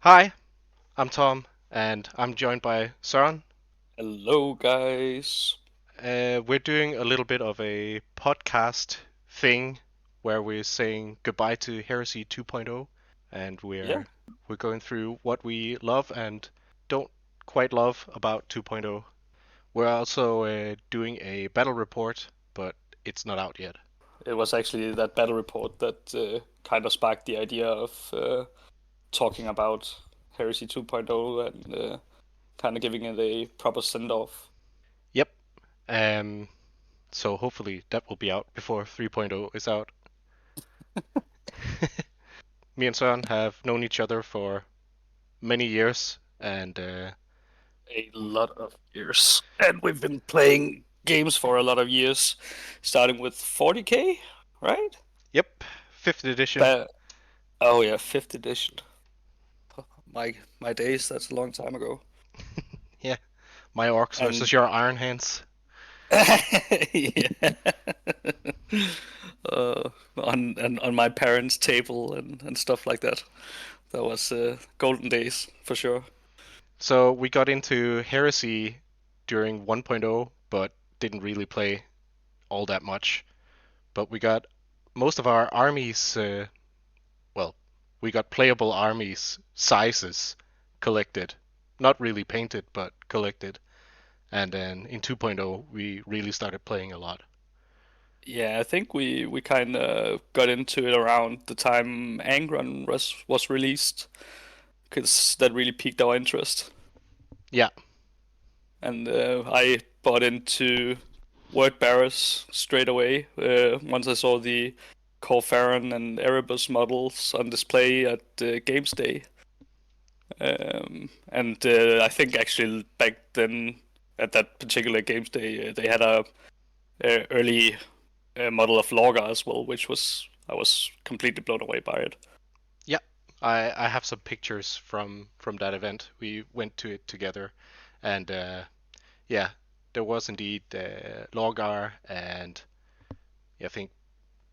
Hi, I'm Tom, and I'm joined by Søren. Hello, guys. We're doing a little bit of a podcast thing where we're saying goodbye to Heresy 2.0, and Yeah, we're going through what we love and don't quite love about 2.0. We're also doing a battle report, but it's not out yet. it was actually that battle report that kind of sparked the idea of talking about Heresy 2.0 and kind of giving it a proper send-off. Yep. Um. So hopefully that will be out before 3.0 is out. Me and Søren have known each other for many years, and A lot of years. And we've been playing games for a lot of years, starting with 40K, right? yep, fifth edition. Ba- oh yeah, 5th edition. My days, that's a long time ago. Yeah, my orcs And versus your iron hands. yeah. uh, on my parents' table and stuff like that. That was golden days for sure. So we got into Heresy during 1.0, but didn't really play all that much. But we got most of our armies, well, we got playable armies sizes collected. Not really painted, but collected. And then in 2.0, we really started playing a lot. Yeah, I think we kind of got into it around the time Angron was released, because that really piqued our interest. Yeah, And I bought into word bearers straight away once I saw the Corfaran and Erebus models on display at Games Day. And I think actually back then at that particular games day, they had a early model of Lorga as well, which was I was completely blown away by it. yeah. I have some pictures from that event. We went to it together, and yeah, there was indeed Lorgar and I think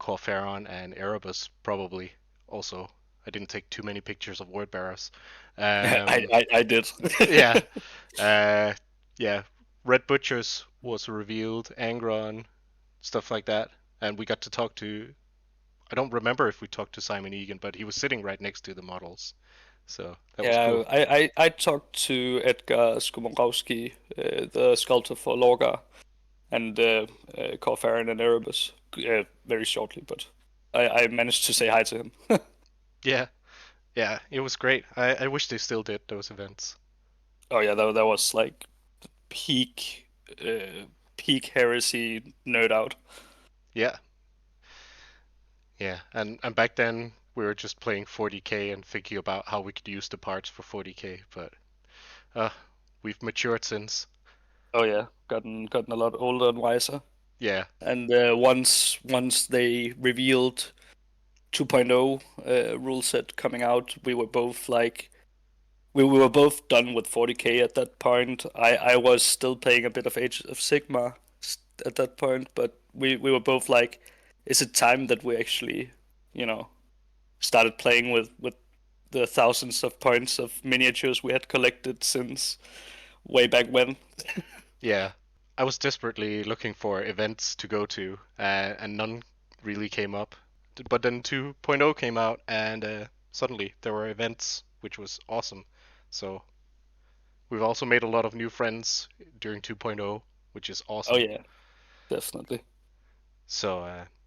Corferon and Erebus probably also. I didn't take too many pictures of word bearers. I, Um, I did. yeah, uh, yeah. Red Butchers was revealed, Angron, stuff like that, and we got to talk to. I don't remember if we talked to Simon Egan, but he was sitting right next to the models, so that was Yeah, cool. I talked to Edgar Skomorowski, the sculptor for Lorga, and Corfaran and Erebus very shortly, but I managed to say hi to him. Yeah, yeah, it was great. I wish they still did those events. Oh yeah, that was like peak uh, peak heresy nerd out. Yeah, yeah, and back then we were just playing 40k and thinking about how we could use the parts for 40k, but uh, we've matured since. Oh yeah, gotten a lot older and wiser. Yeah, And once they revealed 2.0 rule set coming out, we were both like we were both done with 40k at that point. I was still playing a bit of Age of Sigma at that point, but we were both like, is it time that we actually, you know, started playing with the thousands of points of miniatures we had collected since way back when? yeah. I was desperately looking for events to go to, and none really came up. But then 2.0 came out, and suddenly there were events, which was awesome. So we've also made a lot of new friends during 2.0, which is Oh awesome. yeah, definitely. So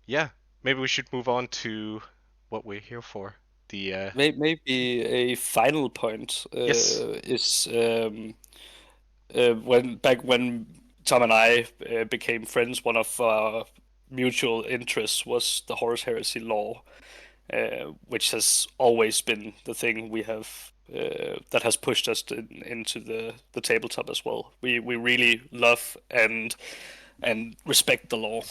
yeah, maybe we should move on to what we're here for. The Maybe a final point yes, is when Tom and I became friends, one of our mutual interests was the Horus Heresy law, which has always been the thing we have that has pushed us into the tabletop as well. We really love and respect the law.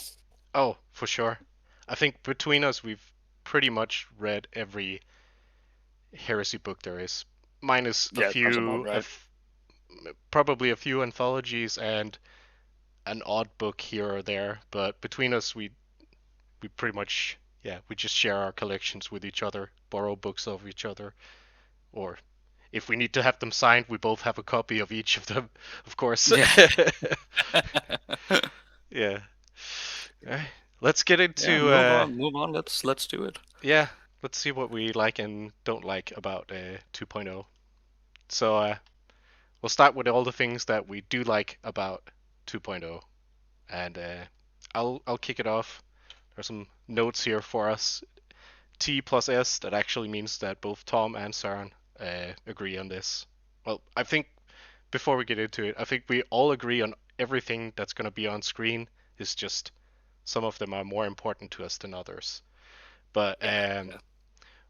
oh for sure. I think between us we've pretty much read every heresy book there is, minus a Yeah, sounds about few, right. probably a few anthologies and an odd book here or there. But between us, we pretty much we just share our collections with each other, borrow books of each other, or if we need to have them signed, we both have a copy of each of them, of course. Yeah. Yeah. Alright. Let's get Yeah, into move on. Let's do it. yeah, let's see what we like and don't like about 2.0. So we'll start with all the things that we do like about 2.0, and I'll kick it off. There's some notes here for us. T plus S, that actually means that both Tom and Søren agree on this. Well, I think before we get into it, I think we all agree on everything that's going to be on screen. It's just some of them are more important to us than others. But Yeah, yeah,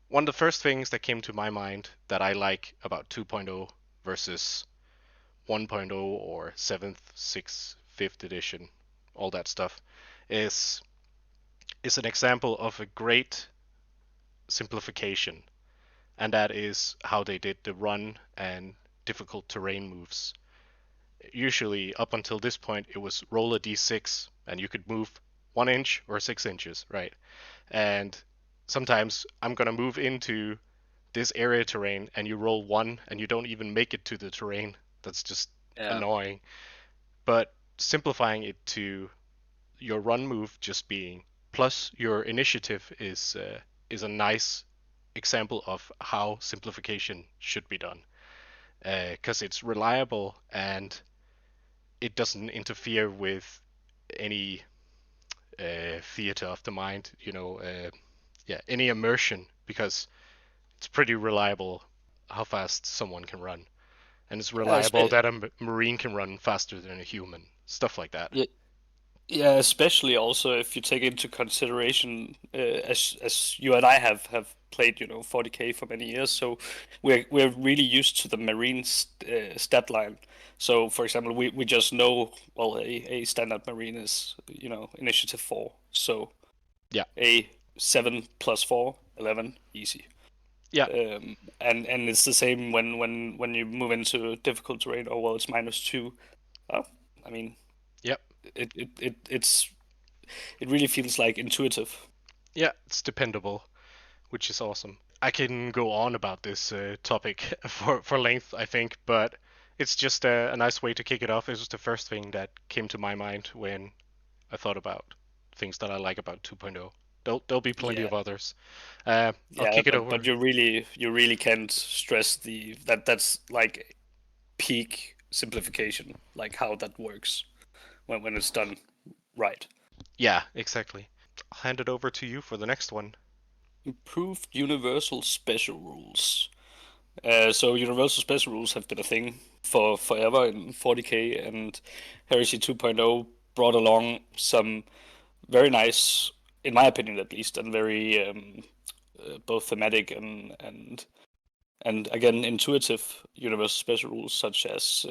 one of the first things that came to my mind that I like about 2.0 versus 1.0 or 7th, 6th, 5th edition, all that stuff, is is an example of a great simplification, and that is how they did the run and difficult terrain moves. Usually, up until this point, it was roll a d6 and you could move 1 inch or 6 inches, right? And sometimes I'm gonna move into this area terrain and you roll one and you don't even make it to the terrain. That's just yeah. annoying. But simplifying it to your run move just being plus your initiative is a nice example of how simplification should be done, because it's reliable and it doesn't interfere with any theater of the mind, yeah, any immersion, because it's pretty reliable how fast someone can run, and it's Yeah, reliable that a marine can run faster than a human, stuff like that. yeah, yeah, especially also if you take into consideration, as you and I have played, 40K for many years, so we're really used to the Marine stat line. So, for example, we just know, well, a standard Marine is, initiative 4. So Yeah, a 7 plus 4, 11, easy. yeah, And it's the same when you move into difficult terrain. Oh well, it's -2. Oh, I mean, yeah, it's it really feels like intuitive. yeah. It's dependable, which is awesome. I can go on about this topic for length, I think, but it's just a nice way to kick it off. It was the first thing that came to my mind when I thought about things that I like about 2.0. There'll be plenty Yeah, of others. I'll yeah, kick it but over. you really can't stress that's like peak simplification, like how that works when it's done right. Yeah, exactly. I'll hand it over to you for the next one. Improved universal special rules. So universal special rules have been a thing for forever in 40K, and Heresy 2.0 brought along some very nice, in my opinion at least, and very both thematic and again intuitive universal special rules, such as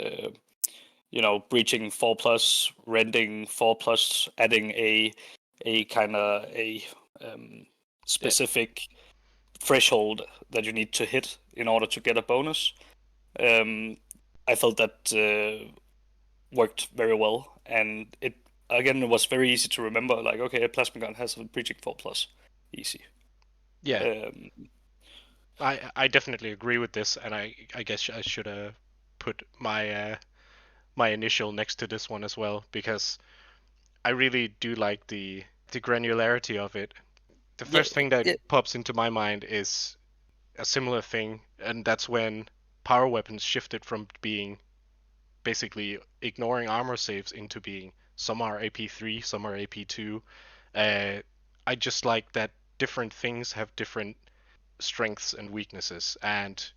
breaching 4+, rending 4+, adding a kind of a Yeah, specific threshold that you need to hit in order to get a bonus. Um, I felt that worked very well, and it was very easy to remember. Like, okay, a plasma gun has a breaching 4+, easy. yeah. Um, I definitely agree with this, and I guess I should have put my initial next to this one as well, because I really do like the granularity of it. The yeah, first thing that yeah, pops into my mind is a similar thing, and that's when power weapons shifted from being basically ignoring armor saves into being some are AP3, some are AP2. Uh, I just like that different things have different strengths and weaknesses, and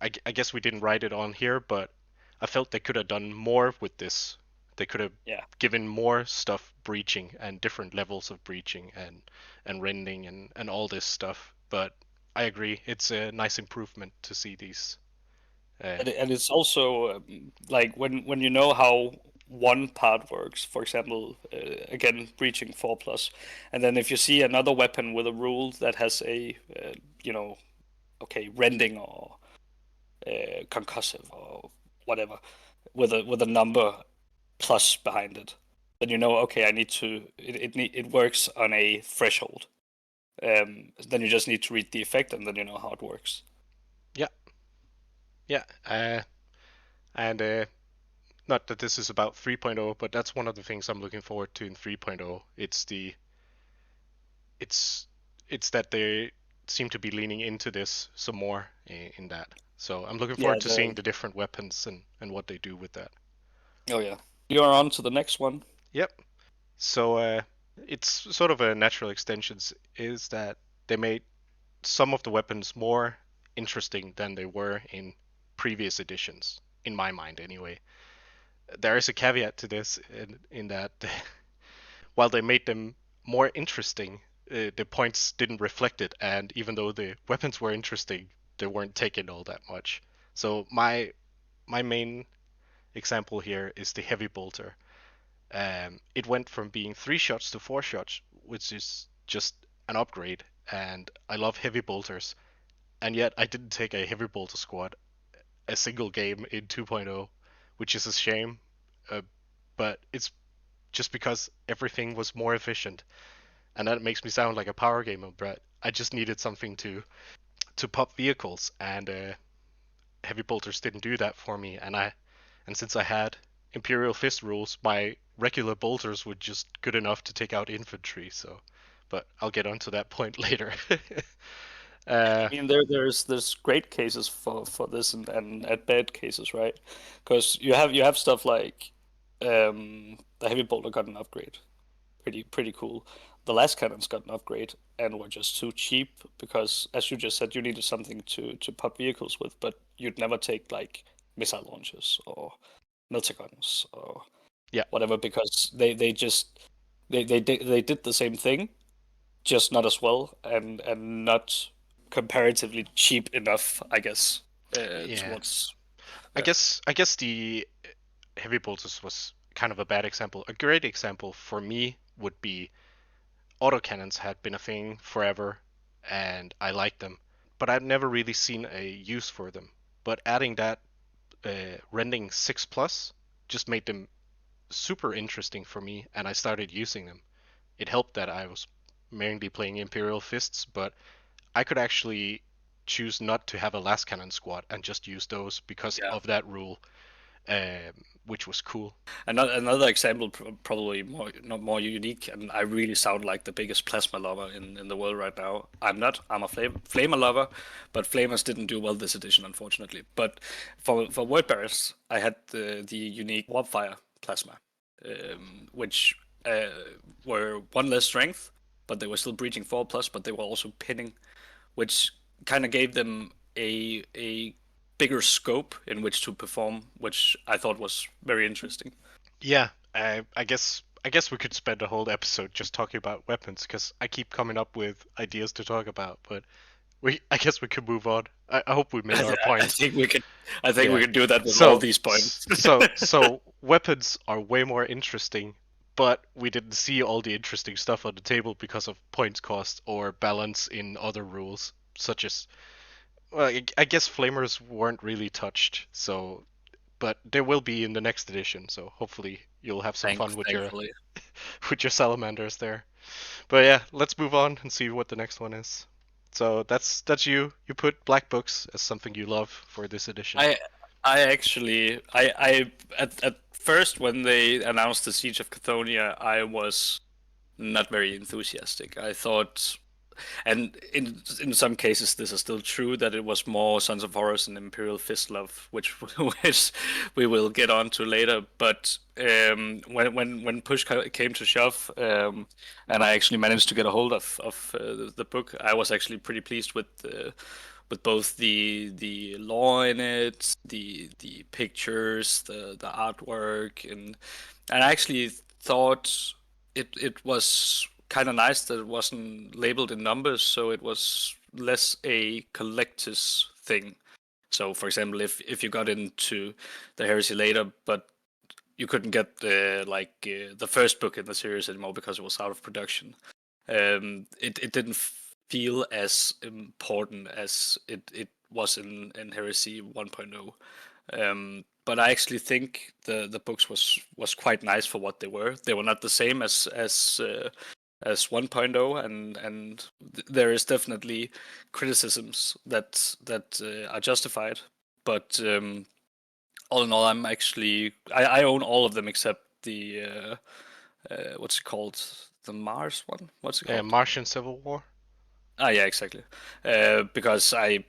I guess we didn't write it on here, but I felt they could have done more with this. They could have yeah. given more stuff breaching and different levels of breaching and rending and all this stuff. But I agree, it's a nice improvement to see these. And it's also like when you know how one part works, for example, again breaching 4+, and then if you see another weapon with a rule that has a you know okay rending or concussive or whatever with a number plus behind it, then you know okay I need to it works on a threshold. Then you just need to read the effect and then you know how it works. Yeah, Yeah, and not that this is about 3.0, but that's one of the things I'm looking forward to in 3.0. It's it's that they seem to be leaning into this some more in that. So I'm looking Yeah, forward to seeing the different weapons and what they do with that. oh yeah. You're on to the next one. Yep. So it's sort of a natural extensions is that they made some of the weapons more interesting than they were in previous editions, in my mind anyway. There is a caveat to this in that while they made them more interesting, the points didn't reflect it, and even though the weapons were interesting, they weren't taken all that much. So my main example here is the heavy bolter. It went from being 3 shots to 4 shots, which is just an upgrade, and I love heavy bolters, and yet I didn't take a heavy bolter squad a single game in 2.0, which is a shame. Uh, but it's just because everything was more efficient, and that makes me sound like a power gamer. But I just needed something to pop vehicles, and heavy bolters didn't do that for me. And since I had Imperial Fist rules, my regular bolters were just good enough to take out infantry. So, but I'll get onto that point later. I uh, mean, there's great cases for this and bad cases, right? Because you have stuff like the heavy bolter got an upgrade, pretty cool. The last cannons got an upgrade and were just too cheap because, as you just said, you needed something to pop vehicles with, but you'd never take like missile launchers or melter guns or yeah, whatever because they did the same thing, just not as well and not comparatively cheap enough, I guess, yeah. towards I yeah. guess I guess the heavy bolters was kind of a bad example. A great example for me would be autocannons had been a thing forever, and I liked them, but I'd never really seen a use for them. But adding that rending 6 plus just made them super interesting for me, and I started using them. It helped that I was mainly playing Imperial Fists, but I could actually choose not to have a last cannon squad and just use those because Yeah. of that rule, which was cool. Another example, probably more not more unique, and I really sound like the biggest plasma lover in the world right now. I'm not. I'm a flamer lover, but flamers didn't do well this edition, unfortunately. But for word bearers, I had the unique warpfire plasma, which uh, were one less strength, but they were still breaching 4+, but they were also pinning, which kind of gave them a bigger scope in which to perform, which I thought was very interesting. Yeah, I guess we could spend a whole episode just talking about weapons because I keep coming up with ideas to talk about, but I guess we could move on. I hope we made our I points. think we could. I think we Yeah. could do that with all So these points. so weapons are way more interesting, but we didn't see all the interesting stuff on the table because of points cost or balance in other rules, such as well, I guess flamers weren't really touched. So, but there will be in the next edition. So hopefully you'll have some fun with your Thankfully. with your salamanders there. But yeah, let's move on and see what the next one is. So that's you. You put black books as something you love for this edition. I I actually I at first when they announced the Siege of Cathonia, I was not very enthusiastic. I thought, and in some cases this is still true, that it was more Sons of Horus and Imperial Fistlove, which we will get on to later. But when push came to shove, and I actually managed to get a hold of the book, I was actually pretty pleased with both the law in it, the pictures, the artwork, and I actually thought it was kind of nice that it wasn't labeled in numbers, so it was less a collector's thing. So, for example, if you got into the Heresy later, but you couldn't get the first book in the series anymore because it was out of production, it didn't feel as important as it was in Heresy 1.0. But I actually think the books was quite nice for what they were. They were not the same as 1.0, and there is definitely criticisms that are justified. but all in all, I'm actually I own all of them except the what's it called? The Mars one? What's it called? Martian Civil War. Ah, yeah, exactly. Because I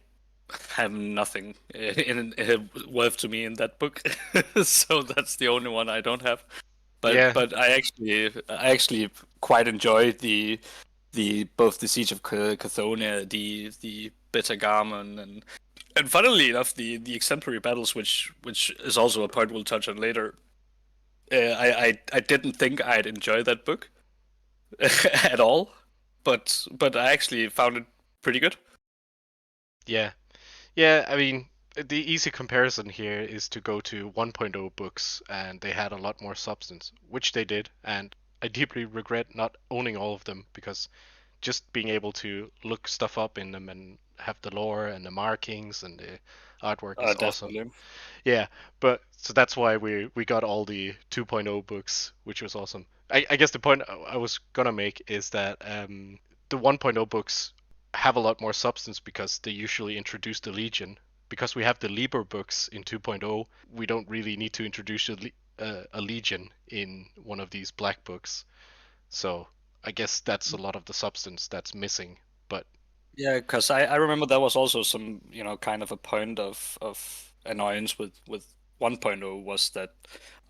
have nothing worth to me in that book, so that's the only one I don't have. But Yeah, but I actually quite enjoy the both the Siege of Cathonia, the Bitter Garmon, and funnily enough, the exemplary battles, which is also a point we'll touch on later. I didn't think I'd enjoy that book at all, but I actually found it pretty good. yeah, yeah. I mean, the easy comparison here is to go to 1.0 books, and they had a lot more substance, which they did, and I deeply regret not owning all of them because just being able to look stuff up in them and have the lore and the markings and the artwork is awesome. Definitely. Yeah, but so that's why we got all the 2.0 books, which was awesome. I guess the point I was gonna make is that the 1.0 books have a lot more substance because they usually introduce the Legion. Because we have the Liber books in 2.0, we don't really need to introduce a Legion in one of these black books. So I guess that's a lot of the substance that's missing. But Yeah, because I remember there was also some, kind of a point of annoyance with 1.0 was that,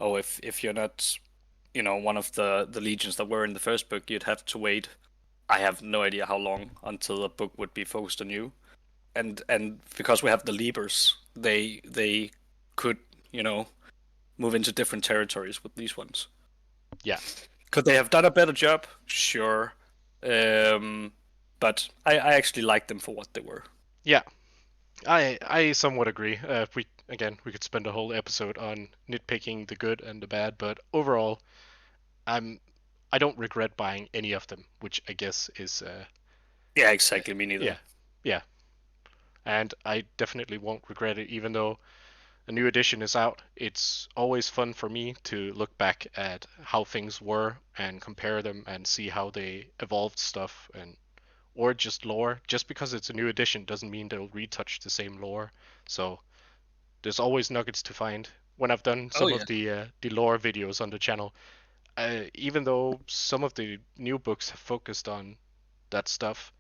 oh, if you're not, one of the legions that were in the first book, you'd have to wait. I have no idea how long until a book would be focused on you. And because we have the Libers, they could, move into different territories with these ones. yeah, Could they have done a better job? Sure. Um, but I actually liked them for what they were. yeah, I somewhat agree. We could spend a whole episode on nitpicking the good and the bad, but overall, I'm I don't regret buying any of them, which I guess is Yeah, exactly. Me neither. yeah, yeah, and I definitely won't regret it, even though a new edition is out. It's always fun for me to look back at how things were and compare them and see how they evolved stuff and or just lore. Just because it's a new edition doesn't mean they'll retouch the same lore. So there's always nuggets to find. When I've done Oh some yeah. of the lore videos on the channel, even though some of the new books have focused on that stuff,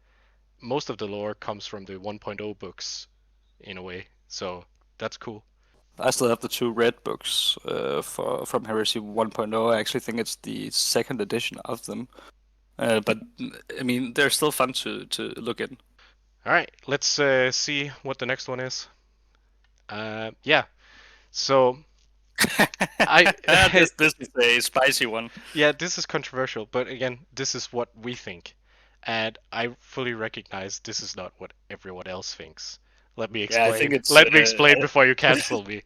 most of the lore comes from the 1.0 books in a way. So that's cool. I still have the two red books from Heresy 1.0. I actually think it's the second edition of them. But I mean, they're still fun to look in. All right, let's see what the next one is. Yeah. So I This is a spicy one. yeah, this is controversial, but again, this is what we think. And I fully recognize this is not what everyone else thinks. Let me Yeah, I think explain. it's Let me explain before you cancel me.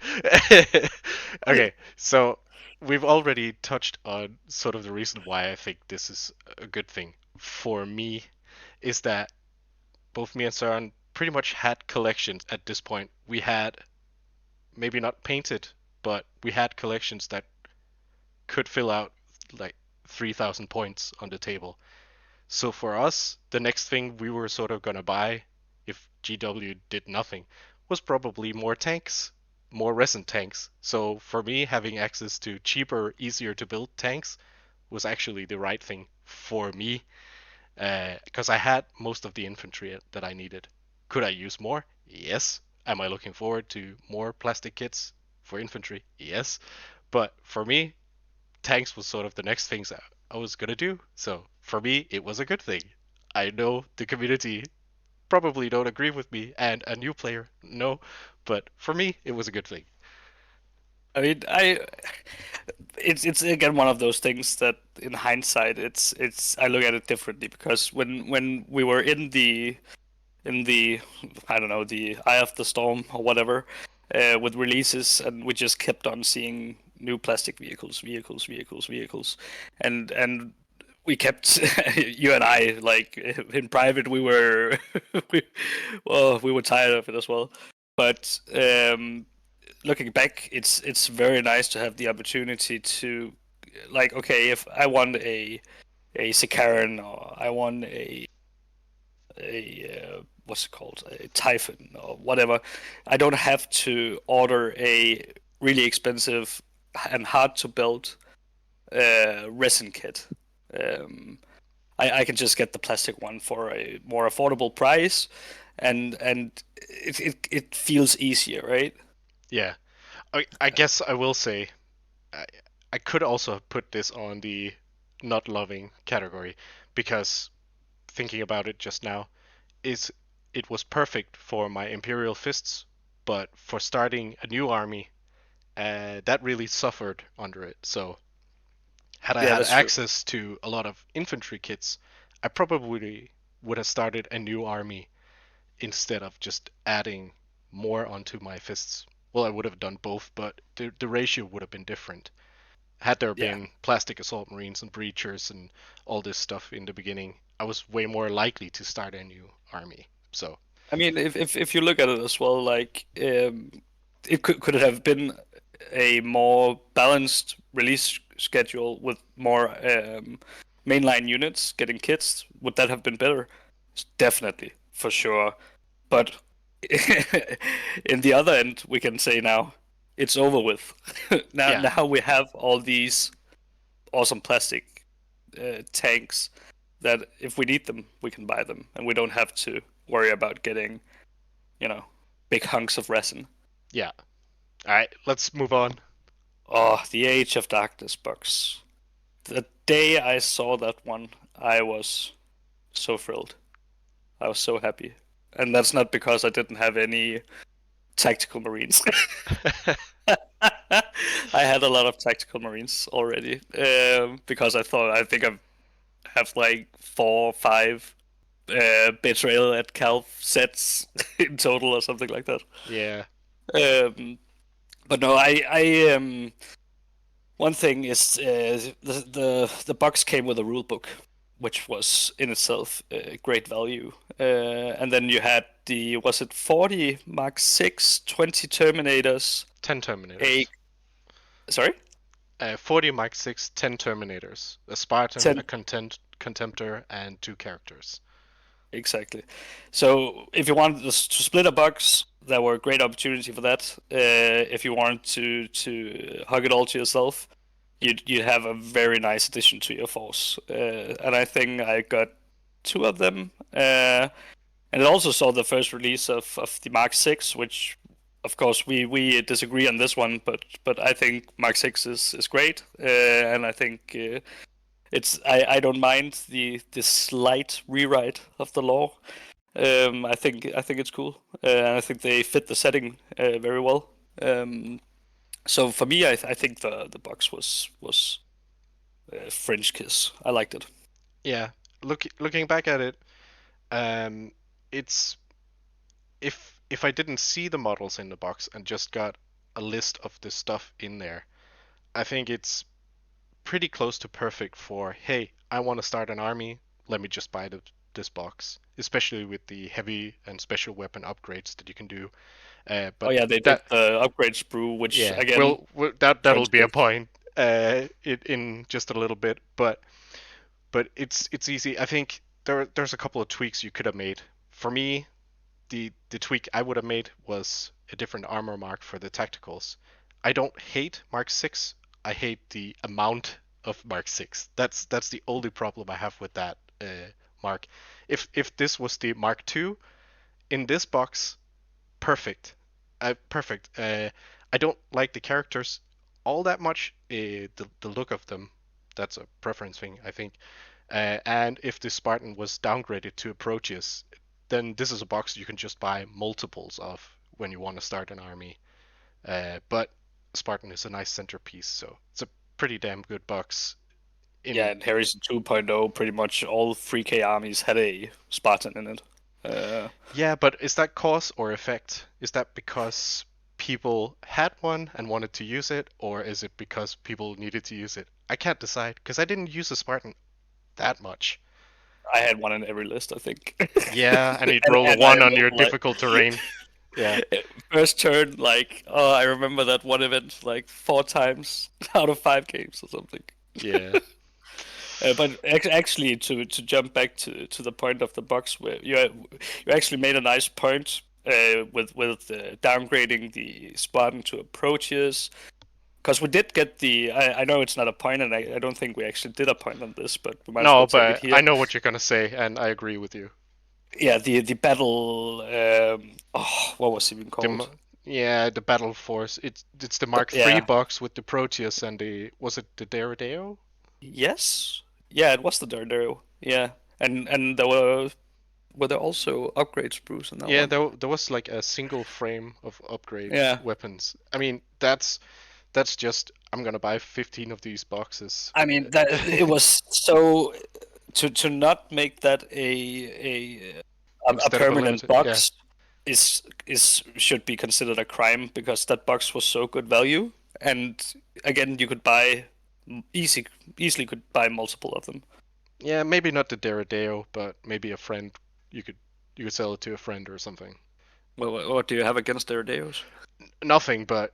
Okay, so we've already touched on sort of the reason why I think this is a good thing for me is that both me and Søren pretty much had collections at this point. We had maybe not painted, but we had collections that could fill out like 3,000 points on the table. So for us, the next thing we were sort of gonna buy, if GW did nothing, was probably more tanks, more resin tanks. So for me, having access to cheaper, easier to build tanks was actually the right thing for me, because I had most of the infantry that I needed. Could I use more? Yes. Am I looking forward to more plastic kits for infantry? Yes. But for me, tanks was sort of the next things I was gonna do. So for me, it was a good thing. I know the community probably don't agree with me, and a new player, no, but for me, it was a good thing. I mean, it's again one of those things that in hindsight, it's I look at it differently because when we were in the I don't know, the eye of the storm or whatever, with releases, and we just kept on seeing new plastic vehicles, and we kept you and I, like, in private, we were we, well, we were tired of it as well, but looking back, it's very nice to have the opportunity to, like, okay, if I want a Sikaran, or I want a what's it called, a Typhon or whatever. I don't have to order a really expensive and hard to build resin kit. Um, I can just get the plastic one for a more affordable price, and it feels easier, right? Yeah. I guess I will say I, I could also put this on the not loving category because thinking about it just now is it was perfect for my Imperial fists, but for starting a new army, that really suffered under it. So had I Yeah, had that's true. access to a lot of infantry kits, I probably would have started a new army instead of just adding more onto my fists. Well, I would have done both, but the ratio would have been different. Had there Yeah. been plastic assault marines and breachers and all this stuff in the beginning, I was way more likely to start a new army. So, I mean, if you look at it as well, like it could it have been a more balanced release schedule with more mainline units getting kits? Would that have been better? Definitely, for sure. But in the other end, we can say now it's over with. now, yeah, now we have all these awesome plastic tanks that if we need them, we can buy them, and we don't have to worry about getting, you know, big hunks of resin. yeah. All right, let's move on. Oh, the Age of Darkness box. The day I saw that one, I was so thrilled. I was so happy. And that's not because I didn't have any tactical marines. I had a lot of tactical marines already because I think I have like 4 or 5 betrayal at Calv sets in total or something like that. Yeah, Um, but no, I one thing is the box came with a rule book, which was in itself great value. And then you had the was it 40 Mark 6, 20 Terminators, 10 a Terminators. sorry, 40 Mark 6, 10 Terminators. A Spartan, a 10 Contemptor, and 2 characters. exactly. So if you wanted to split a box, there were a great opportunity for that. If you wanted to hug it all to yourself, you'd have a very nice addition to your force. And I think I got 2 of them. And it also saw the first release of the Mark 6, which of course we disagree on this one, but I think Mark 6 is great. And I think I don't mind the slight rewrite of the law. I think it's cool. And I think they fit the setting very well. Um, so for me, I think the box was French kiss. I liked it. Yeah, looking back at it, um, it's if I didn't see the models in the box and just got a list of the stuff in there, I think it's pretty close to perfect for, hey, I want to start an army, let me just buy this box, especially with the heavy and special weapon upgrades that you can do. Oh But yeah, they did that, the upgrade sprue, which yeah, again, that'll French be a kiss. point in just a little bit, but it's easy. I think there's a couple of tweaks you could have made. For me, the tweak I would have made was a different armor mark for the tacticals. I don't hate Mark 6. I hate the amount of Mark 6. That's the only problem I have with that mark. If this was the Mark 2 in this box, perfect. Perfect. I don't like the characters all that much. The look of them, that's a preference thing, I think. And if the Spartan was downgraded to approaches, then this is a box you can just buy multiples of when you want to start an army. But Spartan is a nice centerpiece, so it's a pretty damn good box. Yeah, In in Heresy 2.0, pretty much all 3K armies had a Spartan in it. Yeah, but is that cause or effect? Is that because people had one and wanted to use it, or is it because people needed to use it? I can't decide because I didn't use a Spartan that much. I had one in every list, I think. Yeah, and you'd and, roll a and I one on rolled your like difficult terrain. Yeah, first turn, like oh, I remember that one event like 4 times out of 5 games or something. yeah. But actually, to jump back to the point of the box, where you actually made a nice point with downgrading the Spartan to a Proteus, because we did get the. I know it's not a point, and I don't think we actually did a point on this, but we might as No, well take it but here. I know what you're gonna say, and I agree with you. Yeah, the battle. Oh, what was it even called? Yeah, the Battle Force. It's the Mark III Yeah. box with the Proteus and the was it the Deredeo? Yes. Yeah, it was the Daredevil. Yeah, and there were there also upgrade sprues in that Yeah, one. there was like a single frame of upgrade Yeah. weapons. I mean, that's just I'm gonna buy 15 of these boxes. I mean that it was so to not make that a Instead of a permanent limited, yeah. box is should be considered a crime because that box was so good value, and again you could buy easily could buy multiple of them. Yeah, maybe not the Deredeo, but maybe a friend. You could you could sell it to a friend or something. Well, what do you have against their Deus? Nothing, but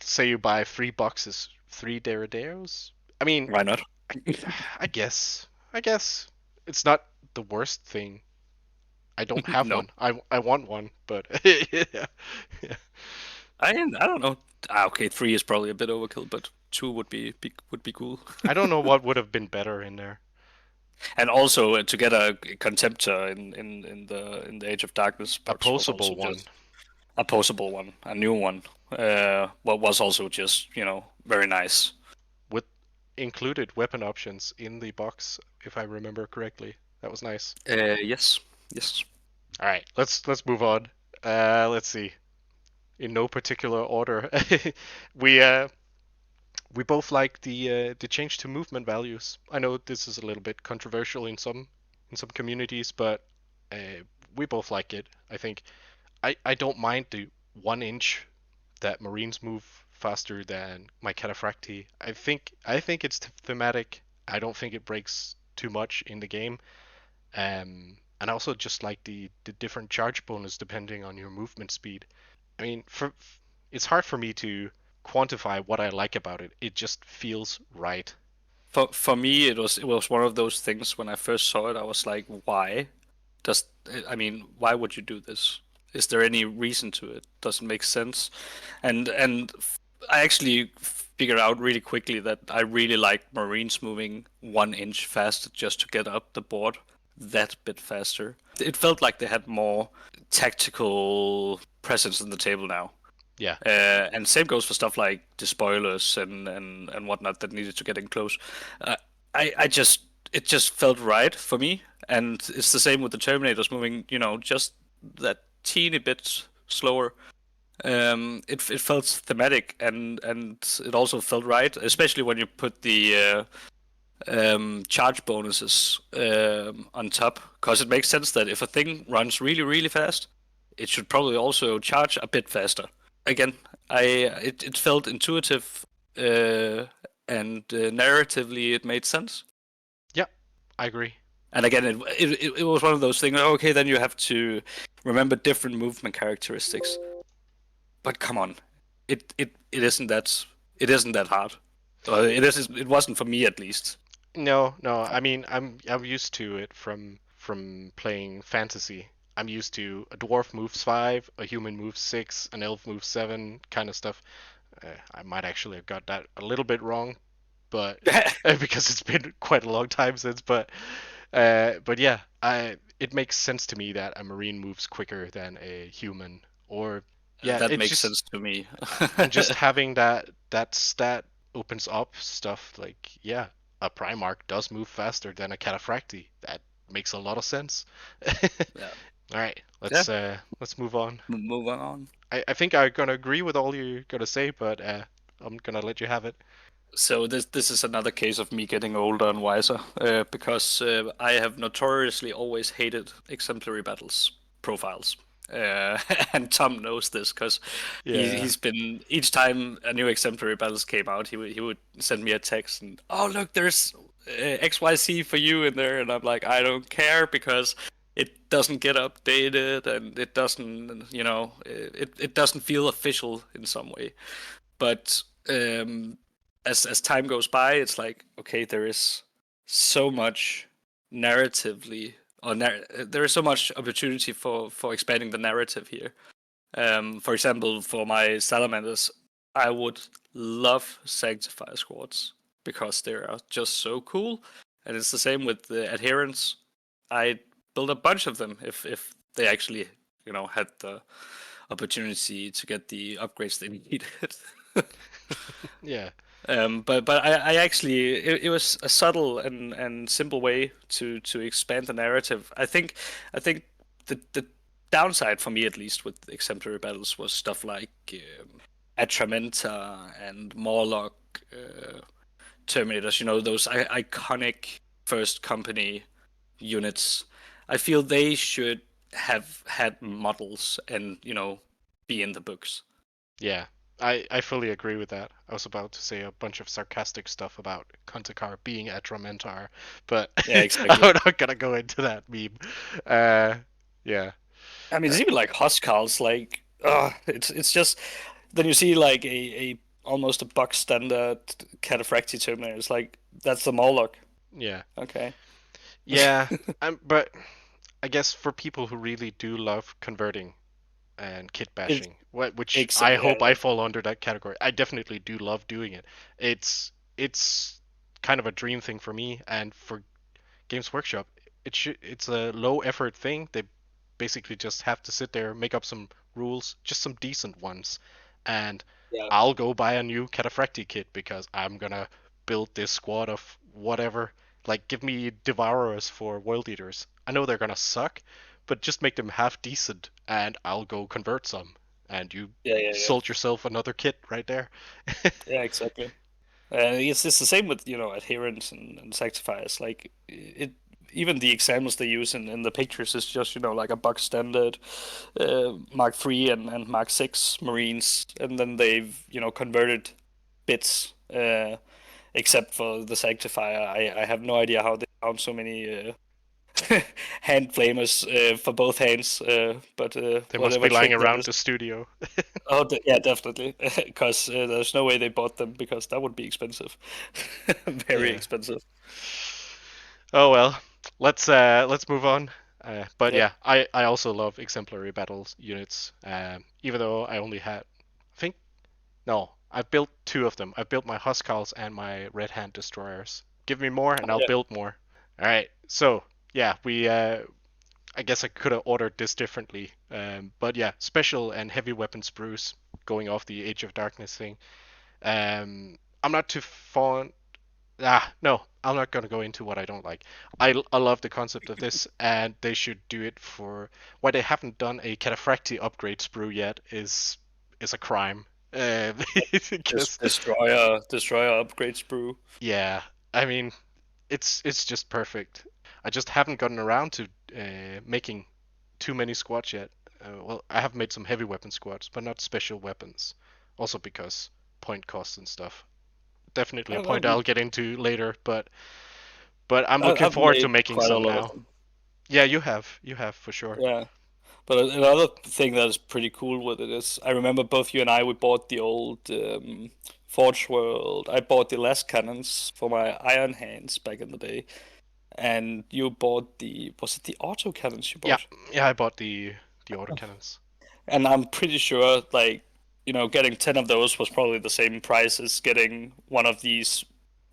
say you buy 3 boxes, 3 Deredeos. I mean, Why not? I, I guess it's not the worst thing. I don't have No, one. I want one, but yeah, yeah. I don't know. Okay, three is probably a bit overkill, but two would be cool. I don't know what would have been better in there. And also to get a Contemptor in the Age of Darkness A box was also posable one just a posable one, a new one. What was also just very nice. with included weapon options in the box, if I remember correctly. That was nice. Yes, yes. All right, let's move on. Let's see. In no particular order, we uh we both like the change to movement values. I know this is a little bit controversial in some communities, but we both like it. I think I don't mind the 1 inch that Marines move faster than my Cataphracti. I think it's thematic. I don't think it breaks too much in the game. And I also just like the different charge bonus depending on your movement speed. I mean, it's hard for me to quantify what I like about it. It just feels right. For me, it was one of those things. When I first saw it, I was like, why? Does I mean, why would you do this? Is there any reason to it? Doesn't make sense. And I actually figured out really quickly that I really like Marines moving 1 inch faster just to get up the board that bit faster. It felt like they had more tactical presence on the table now. Yeah, And same goes for stuff like the spoilers and whatnot that needed to get in close. Uh, I just it just felt right for me, and it's the same with the Terminators moving, just that teeny bit slower. It felt thematic and it also felt right, especially when you put the charge bonuses on top, because it makes sense that if a thing runs really really fast, it should probably also charge a bit faster. Again, it felt intuitive and narratively it made sense. yeah, I agree. And again, it was one of those things. Okay, then you have to remember different movement characteristics. But come on, it isn't that hard. It wasn't for me at least. No, no. I mean, I'm used to it from playing fantasy. I'm used to a dwarf moves 5, a human moves 6, an elf moves 7, kind of stuff. I might actually have got that a little bit wrong, but because it's been quite a long time since. But yeah, I it makes sense to me that a marine moves quicker than a human. Or yeah, That it's makes just sense to me. and just having that stat opens up stuff like yeah, a Primarch does move faster than a Cataphracti. That makes a lot of sense. Yeah. All right, Yeah. let's move on. Move on. I think I'm gonna agree with all you're gonna say, but I'm gonna let you have it. So this is another case of me getting older and wiser, because I have notoriously always hated exemplary battles profiles. And Tom knows this because Yeah. he's been each time a new exemplary battles came out, he would send me a text and, oh look, there's XYZ for you in there, and I'm like, I don't care because it doesn't get updated and it doesn't, it doesn't feel official in some way. But as time goes by, it's like, okay, there is so much narratively, or there is so much opportunity for expanding the narrative here. For example, for my salamanders, I would love sanctifier squads because they are just so cool, and it's the same with the adherents. I build a bunch of them if they actually had the opportunity to get the upgrades they needed. Yeah. But I actually it was a subtle and simple way to expand the narrative. I think the downside for me, at least, with exemplary battles was stuff like Atramenta and Morlock Terminators. Those iconic first company units. I feel they should have had models and be in the books. Yeah. I fully agree with that. I was about to say a bunch of sarcastic stuff about Kuntakar being a Dramentar, but Yeah, I'm exactly. not gonna go into that meme. Uh, yeah. I mean, Uh, it's even like Huskarls, like, it's just then you see like a almost a box standard Cataphractii Terminator. It's like that's the Moloch. yeah. Okay. Yeah. But I guess for people who really do love converting and kit It, bashing, which I yeah, hope I fall under that category. I definitely do love doing it. It's kind of a dream thing for me and for Games Workshop. It's a low effort thing. They basically just have to sit there, make up some rules, just some decent ones, and yeah, I'll go buy a new Cataphractii kit because I'm gonna build this squad of whatever. Like, give me Devourers for World Eaters. I know they're gonna suck, but just make them half decent, and I'll go convert some. And you yeah, yeah, yeah, sold yourself another kit right there. yeah, exactly. It's the same with adherents and sanctifiers. Like even the examples they use in the pictures is just like a box standard Mark III and Mark VI Marines, and then they've converted bits. Except for the sanctifier, I have no idea how they found so many hand flamers for both hands. But They must be whatever lying trick that around is. the studio. Oh, yeah, definitely. Because there's no way they bought them because that would be expensive, very Yeah. expensive. Oh well, let's move on. But Yep. yeah, I also love exemplary battles units. Even though I only had, I think no, I built two of them. I built my Huskarls and my Red Hand Destroyers. Give me more, and I'll Yeah. build more. All right. So yeah, we I guess I could have ordered this differently. But yeah, special and heavy weapon sprues going off the Age of Darkness thing. I'm not too fond. No, I'm not gonna go into what I don't like. I love the concept of this, and they should do it for why they haven't done a Cataphractii upgrade sprue yet is a crime. Because Destroyer upgrade sprue. yeah, I mean it's just perfect. I just haven't gotten around to making too many squads yet. Well, I have made some heavy weapon squads, but not special weapons. Also because point costs and stuff. Definitely a point I've, I'll get into later, but I'm looking I've forward to made making quite a some lot of now. them. Yeah, you have for sure. Yeah. But another thing that is pretty cool with it is I remember both you and I we bought the old Forge World. I bought the last cannons for my Iron Hands back in the day, and you bought the was it the auto cannons you Yeah, bought? yeah, I bought the autocannons. And I'm pretty sure like getting 10 of those was probably the same price as getting one of these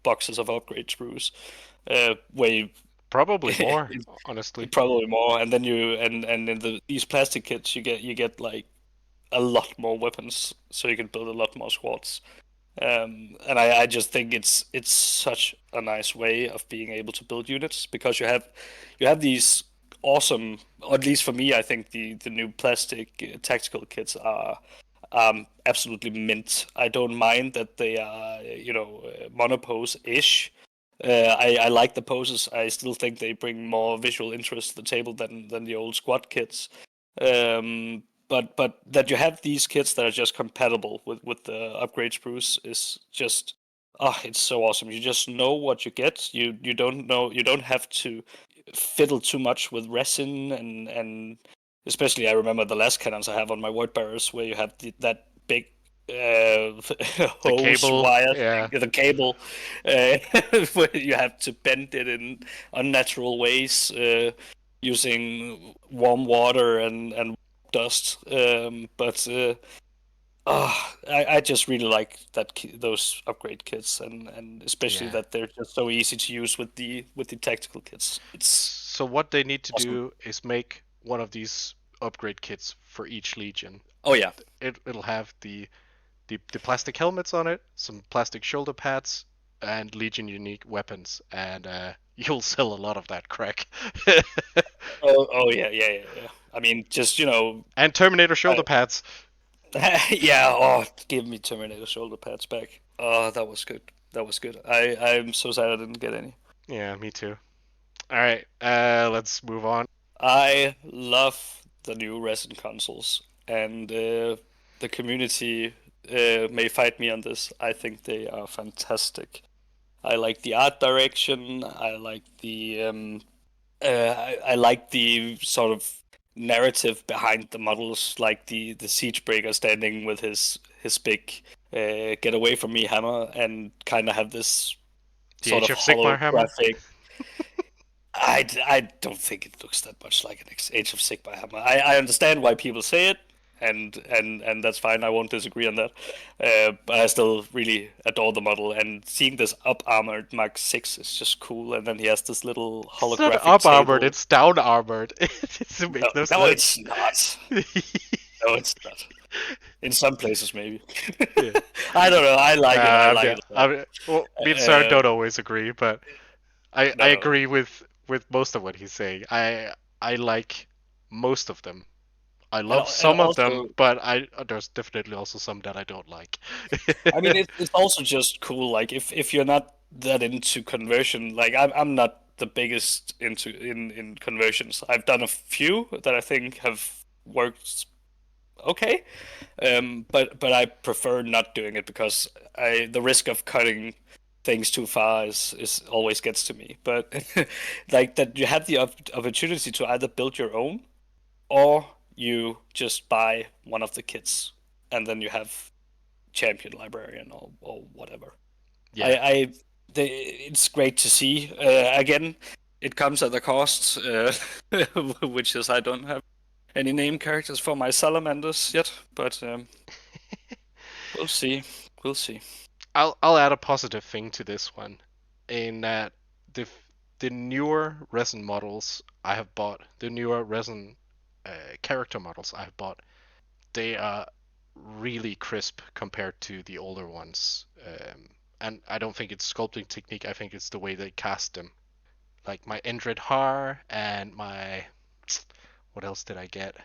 boxes of upgrade screws. Where Probably more, honestly. probably more, and then and in these plastic kits you get like a lot more weapons, so you can build a lot more squads. And I just think it's such a nice way of being able to build units because you have these awesome, or at least for me, I think the new plastic tactical kits are absolutely mint. I don't mind that they are monopose ish. I like the poses. I still think they bring more visual interest to the table than the old squad kits. But that you have these kits that are just compatible with the upgrade sprues is just it's so awesome. You just know what you get. You don't know you don't have to fiddle too much with resin and especially I remember the last cannons I have on my word bearers where you have that big The hose cable, wire yeah, thing, the cable, uh, where you have to bend it in unnatural ways, using warm water and dust. I just really like those upgrade kits, and especially yeah. that they're just so easy to use with the tactical kits. It's So what they need to awesome. do is make one of these upgrade kits for each legion. Oh yeah. It'll have the plastic helmets on it, some plastic shoulder pads, and legion unique weapons, and you'll sell a lot of that crack. Oh yeah, yeah, yeah, yeah. I mean, just And Terminator I, shoulder pads. yeah. Oh, give me Terminator shoulder pads back. Oh, that was good. That was good. I'm so sad I didn't get any. Yeah, me too. All right, let's move on. I love the new resin consoles, and the community may fight me on this. I think they are fantastic. I like the art direction. I like I like the sort of narrative behind the models, like the Siegebreaker standing with his big "Get away from me" hammer, and kind of have this The sort Age of of Sigmar hammer. holographic. I don't think it looks that much like an Age of Sigmar hammer. I understand why people say it, and that's fine. I won't disagree on that. But I still really adore the model, and seeing this up armored Mark 6 is just cool. And then he has this little It's not holographic up armored, table. it's down armored. It doesn't No, make no no, sense. it's not. No, it's not. In some places, maybe. Yeah. I don't know. I like it. I like Yeah. it a lot. Well, me and Søren Uh, don't always agree, but I no, no, no. agree with most of what he's saying. I like most of them. I And love and some of them, also, but I there's definitely also some that I don't like. I mean, it's also just cool. Like if you're not that into conversion, like I'm not the biggest in conversions. I've done a few that I think have worked okay, but I prefer not doing it because the risk of cutting things too far is always gets to me. But like that, you have the opportunity to either build your own or you just buy one of the kits, and then you have champion librarian or whatever. Yeah. It's great to see. Again, it comes at a cost, which is I don't have any name characters for my salamanders yet, but we'll see. We'll see. I'll add a positive thing to this one, in that the the newer resin models I have bought, the newer resin character models I have bought, they are really crisp compared to the older ones. And I don't think it's sculpting technique. I think it's the way they cast them. Like my Endred Har and my, what else did I get?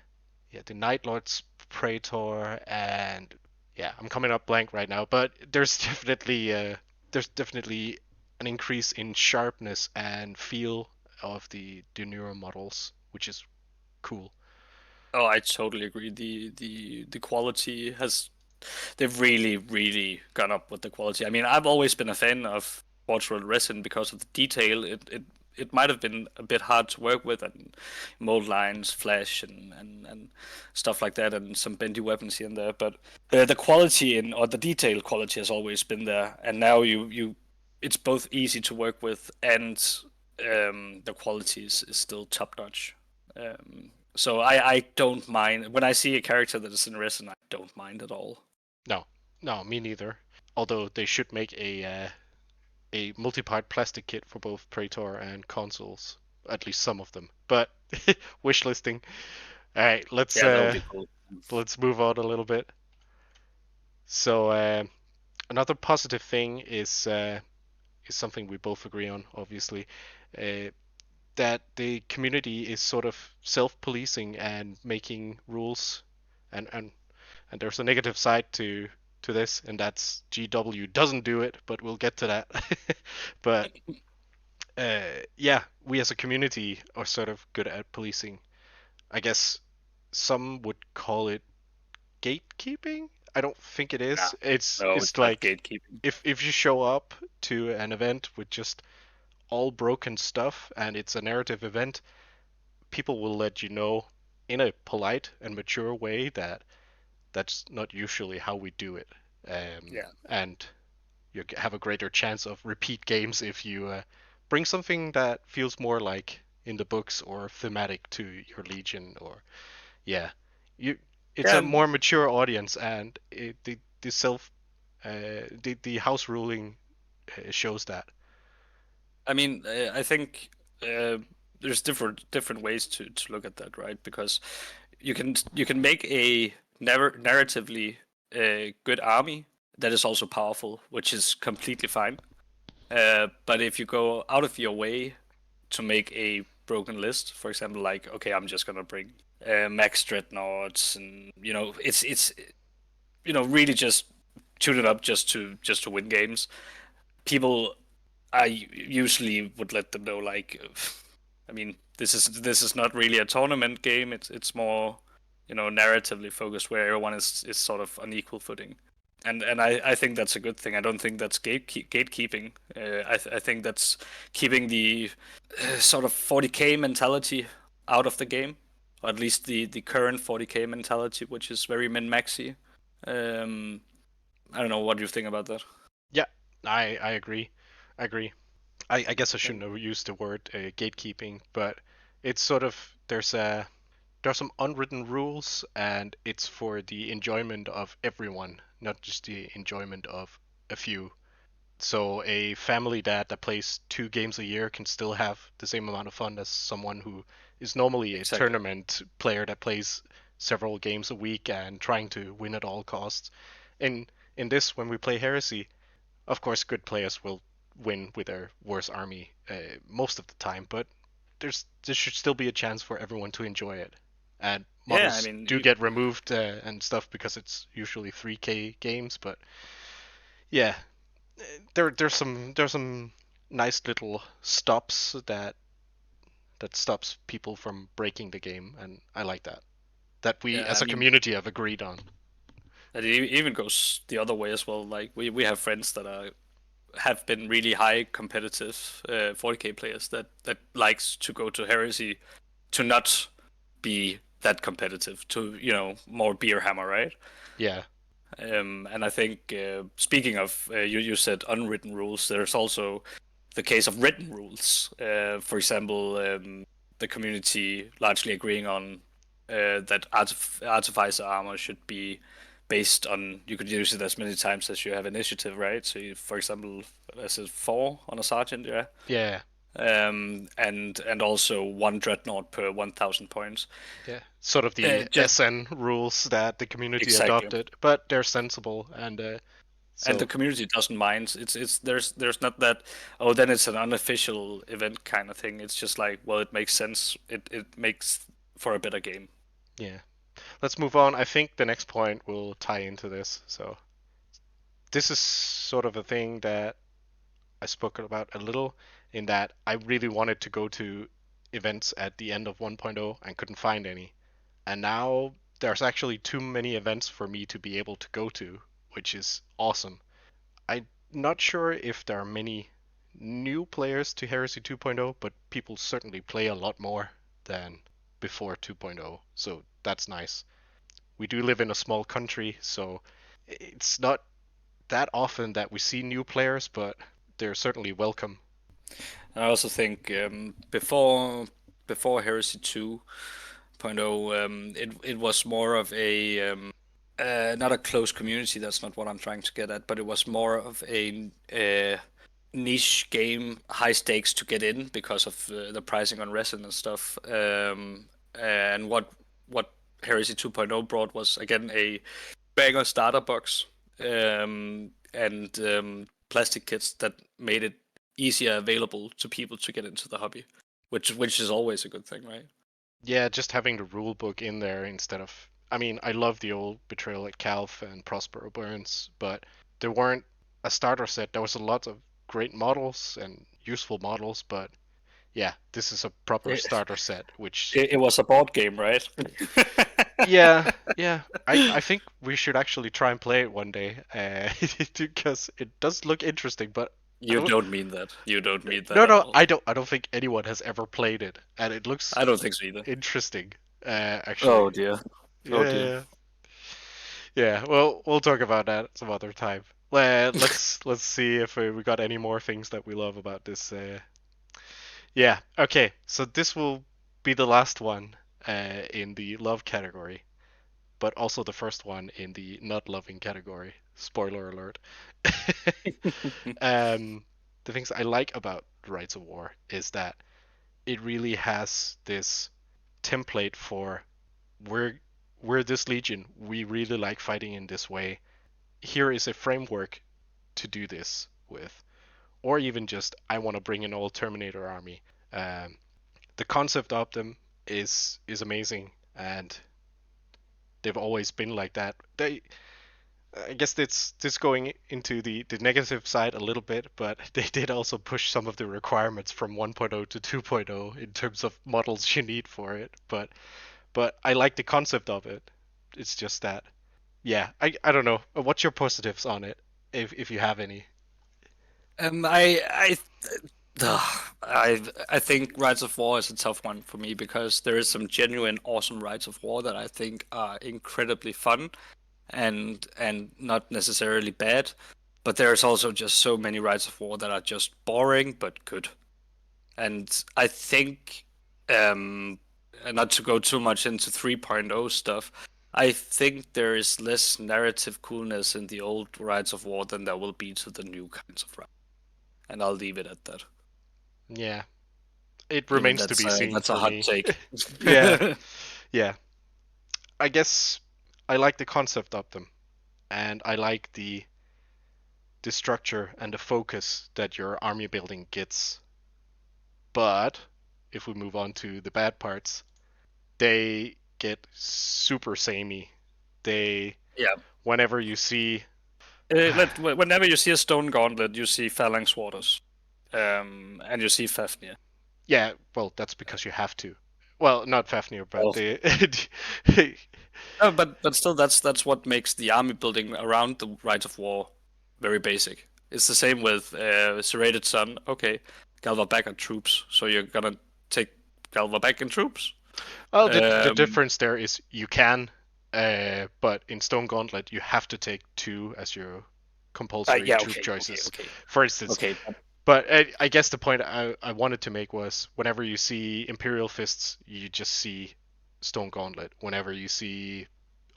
Yeah, the Night Lord's Praetor, and yeah, I'm coming up blank right now. But there's definitely an increase in sharpness and feel of the newer models, which is cool. Oh, I totally agree. The quality has they've really gone up with the quality. I mean, I've always been a fan of portrait resin because of the detail. It might have been a bit hard to work with, and mold lines, flash, and stuff like that, and some bendy weapons here and there. But the quality in or the detail quality has always been there, and now it's both easy to work with and the quality is still top notch. So I don't mind when I see a character that is in resin. I don't mind at all. No, no, me neither. Although they should make a multi-part plastic kit for both Praetor and consoles, at least some of them. But wish listing. All right, Yeah, that would be cool. let's move on a little bit. So another positive thing is something we both agree on, obviously, uh, that the community is sort of self-policing and making rules, and and there's a negative side to this, and that's GW doesn't do it, but we'll get to that. But yeah, we as a community are sort of good at policing. I guess some would call it gatekeeping. I don't think it No, is. no, It's it's not like gatekeeping. if you show up to an event with just all broken stuff and it's a narrative event, people will let you know in a polite and mature way that That's not usually how we do it. Yeah. And you have a greater chance of repeat games if you bring something that feels more like in the books or thematic to your Legion, or yeah, you it's Yeah, a more mature audience, and the self the house ruling shows that. I mean, I think uh, there's different ways to look at that, right? Because you can make a narratively good army that is also powerful, which is completely fine. But if you go out of your way to make a broken list, for example, like okay, I'm just gonna bring max dreadnoughts, and it's really just tune it up just to win games. People, I usually would let them know like, I mean, this is not really a tournament game. It's more, narratively focused where everyone is sort of on equal footing, and I think that's a good thing. I don't think that's gatekeeping. I think that's keeping the sort of 40k mentality out of the game, or at least the current 40k mentality, which is very min maxy. Um, I don't know what you think about that. Yeah, I agree. I agree. I guess I shouldn't have used the word gatekeeping, but it's sort of there's some unwritten rules, and it's for the enjoyment of everyone, not just the enjoyment of a few. So a family dad that plays 2 games a year can still have the same amount of fun as someone who is normally a Exactly. tournament player that plays several games a week and trying to win at all costs. In in this, when we play Heresy, of course, good players will win with their worst army most of the time, but there should still be a chance for everyone to enjoy it. And Yeah, I models mean, do get removed and stuff because it's usually 3K games, but yeah, there's some nice little stops that stops people from breaking the game, and I like that. That we yeah, as I a mean, community have agreed on. and it even goes the other way as well. Like we have friends that have been really high competitive 40k players that likes to go to Heresy to not be that competitive, to more beer hammer, right? Yeah, And I think speaking of you said unwritten rules, there's also the case of written rules. For example, the community largely agreeing on that artificer armor should be based on, you could use it as many times as you have initiative, right? So, for example, as a 4 on a sergeant, yeah. yeah, And also one dreadnought per 1,000 points. yeah. Sort of the Just SN rules that the community exactly. adopted, but they're sensible, and And the so community doesn't mind. It's there's not that, oh, then it's an unofficial event kind of thing. It's just like, well, it makes sense. It makes for a better game. yeah. Let's move on. I think the next point will tie into this. So this is sort of a thing that I spoke about a little, in that I really wanted to go to events at the end of 1.0 and couldn't find any. And now there's actually too many events for me to be able to go to, which is awesome. I'm not sure if there are many new players to Heresy 2.0, but people certainly play a lot more than before 2.0, so that's nice. We do live in a small country, so it's not that often that we see new players, but they're certainly welcome. And I also think before Heresy 2.0, it was more of a not a close community. That's not what I'm trying to get at, but it was more of a niche game, high stakes to get in because of the pricing on resin and stuff. And what Heresy 2.0 brought was again a banger starter box, and plastic kits that made it easier available to people to get into the hobby, which is always a good thing, right? Yeah, just having the rule book in there instead of. I mean, I love the old Betrayal at Calf and Prospero Burns, but there weren't a starter set. There was a lot of great models and useful models, but yeah, this is a proper It, starter set, which it was a board game, right? yeah, yeah. I think we should actually try and play it one day, because it does look interesting. But I You don't. don't mean that. You don't mean that No, at no, all. I don't think anyone has ever played it, and it looks I don't think so either. interesting. Actually, Oh dear. Oh yeah, dear. yeah, Yeah, well, we'll talk about that some other time. Let's see if we got any more things that we love about this. Yeah, okay. So this will be the last one in the love category, but also the first one in the not loving category. Spoiler alert. um, the things I like about Rights of War is that it really has this template for we're we're this legion. We really like fighting in this way. Here is a framework to do this with, or even just I want to bring an old Terminator army. Um, the concept of them is amazing, and they've always been like that. I guess it's going into the negative side a little bit, but they did also push some of the requirements from 1.0 to 2.0 in terms of models you need for it. But I like the concept of it. It's just that, yeah, I don't know. What's your positives on it, if you have any? I I think Rights of War is a tough one for me because there is some genuine awesome Rights of War that I think are incredibly fun and not necessarily bad, but there's also just so many Rights of War that are just boring but good. And I think, not to go too much into 3.0 stuff, I think there is less narrative coolness in the old Rights of War than there will be to the new kinds of rights. And I'll leave it at that. Yeah, it Even remains to be seen that's a for hot me. take. Yeah, yeah. I guess I like the concept of them, and I like the structure and the focus that your army building gets. But if we move on to the bad parts, they get super samey. They Yeah. whenever you see Whenever you see a stone gauntlet, you see phalanx warders, and you see Fafnir. yeah, well, that's because you have to. Well, not Fafnir, but Well, the no, but still, that's what makes the army building around the Rights of War very basic. It's the same with Serrated Sun. Okay, Galva back and troops. So you're gonna take Galva back and troops. well, the Um, difference there is you can, but in Stone Gauntlet you have to take two as your compulsory yeah. troop Okay. Okay. choices. Okay. For instance, Okay. but I guess the point I wanted to make was whenever you see Imperial Fists, you just see Stone Gauntlet. Whenever you see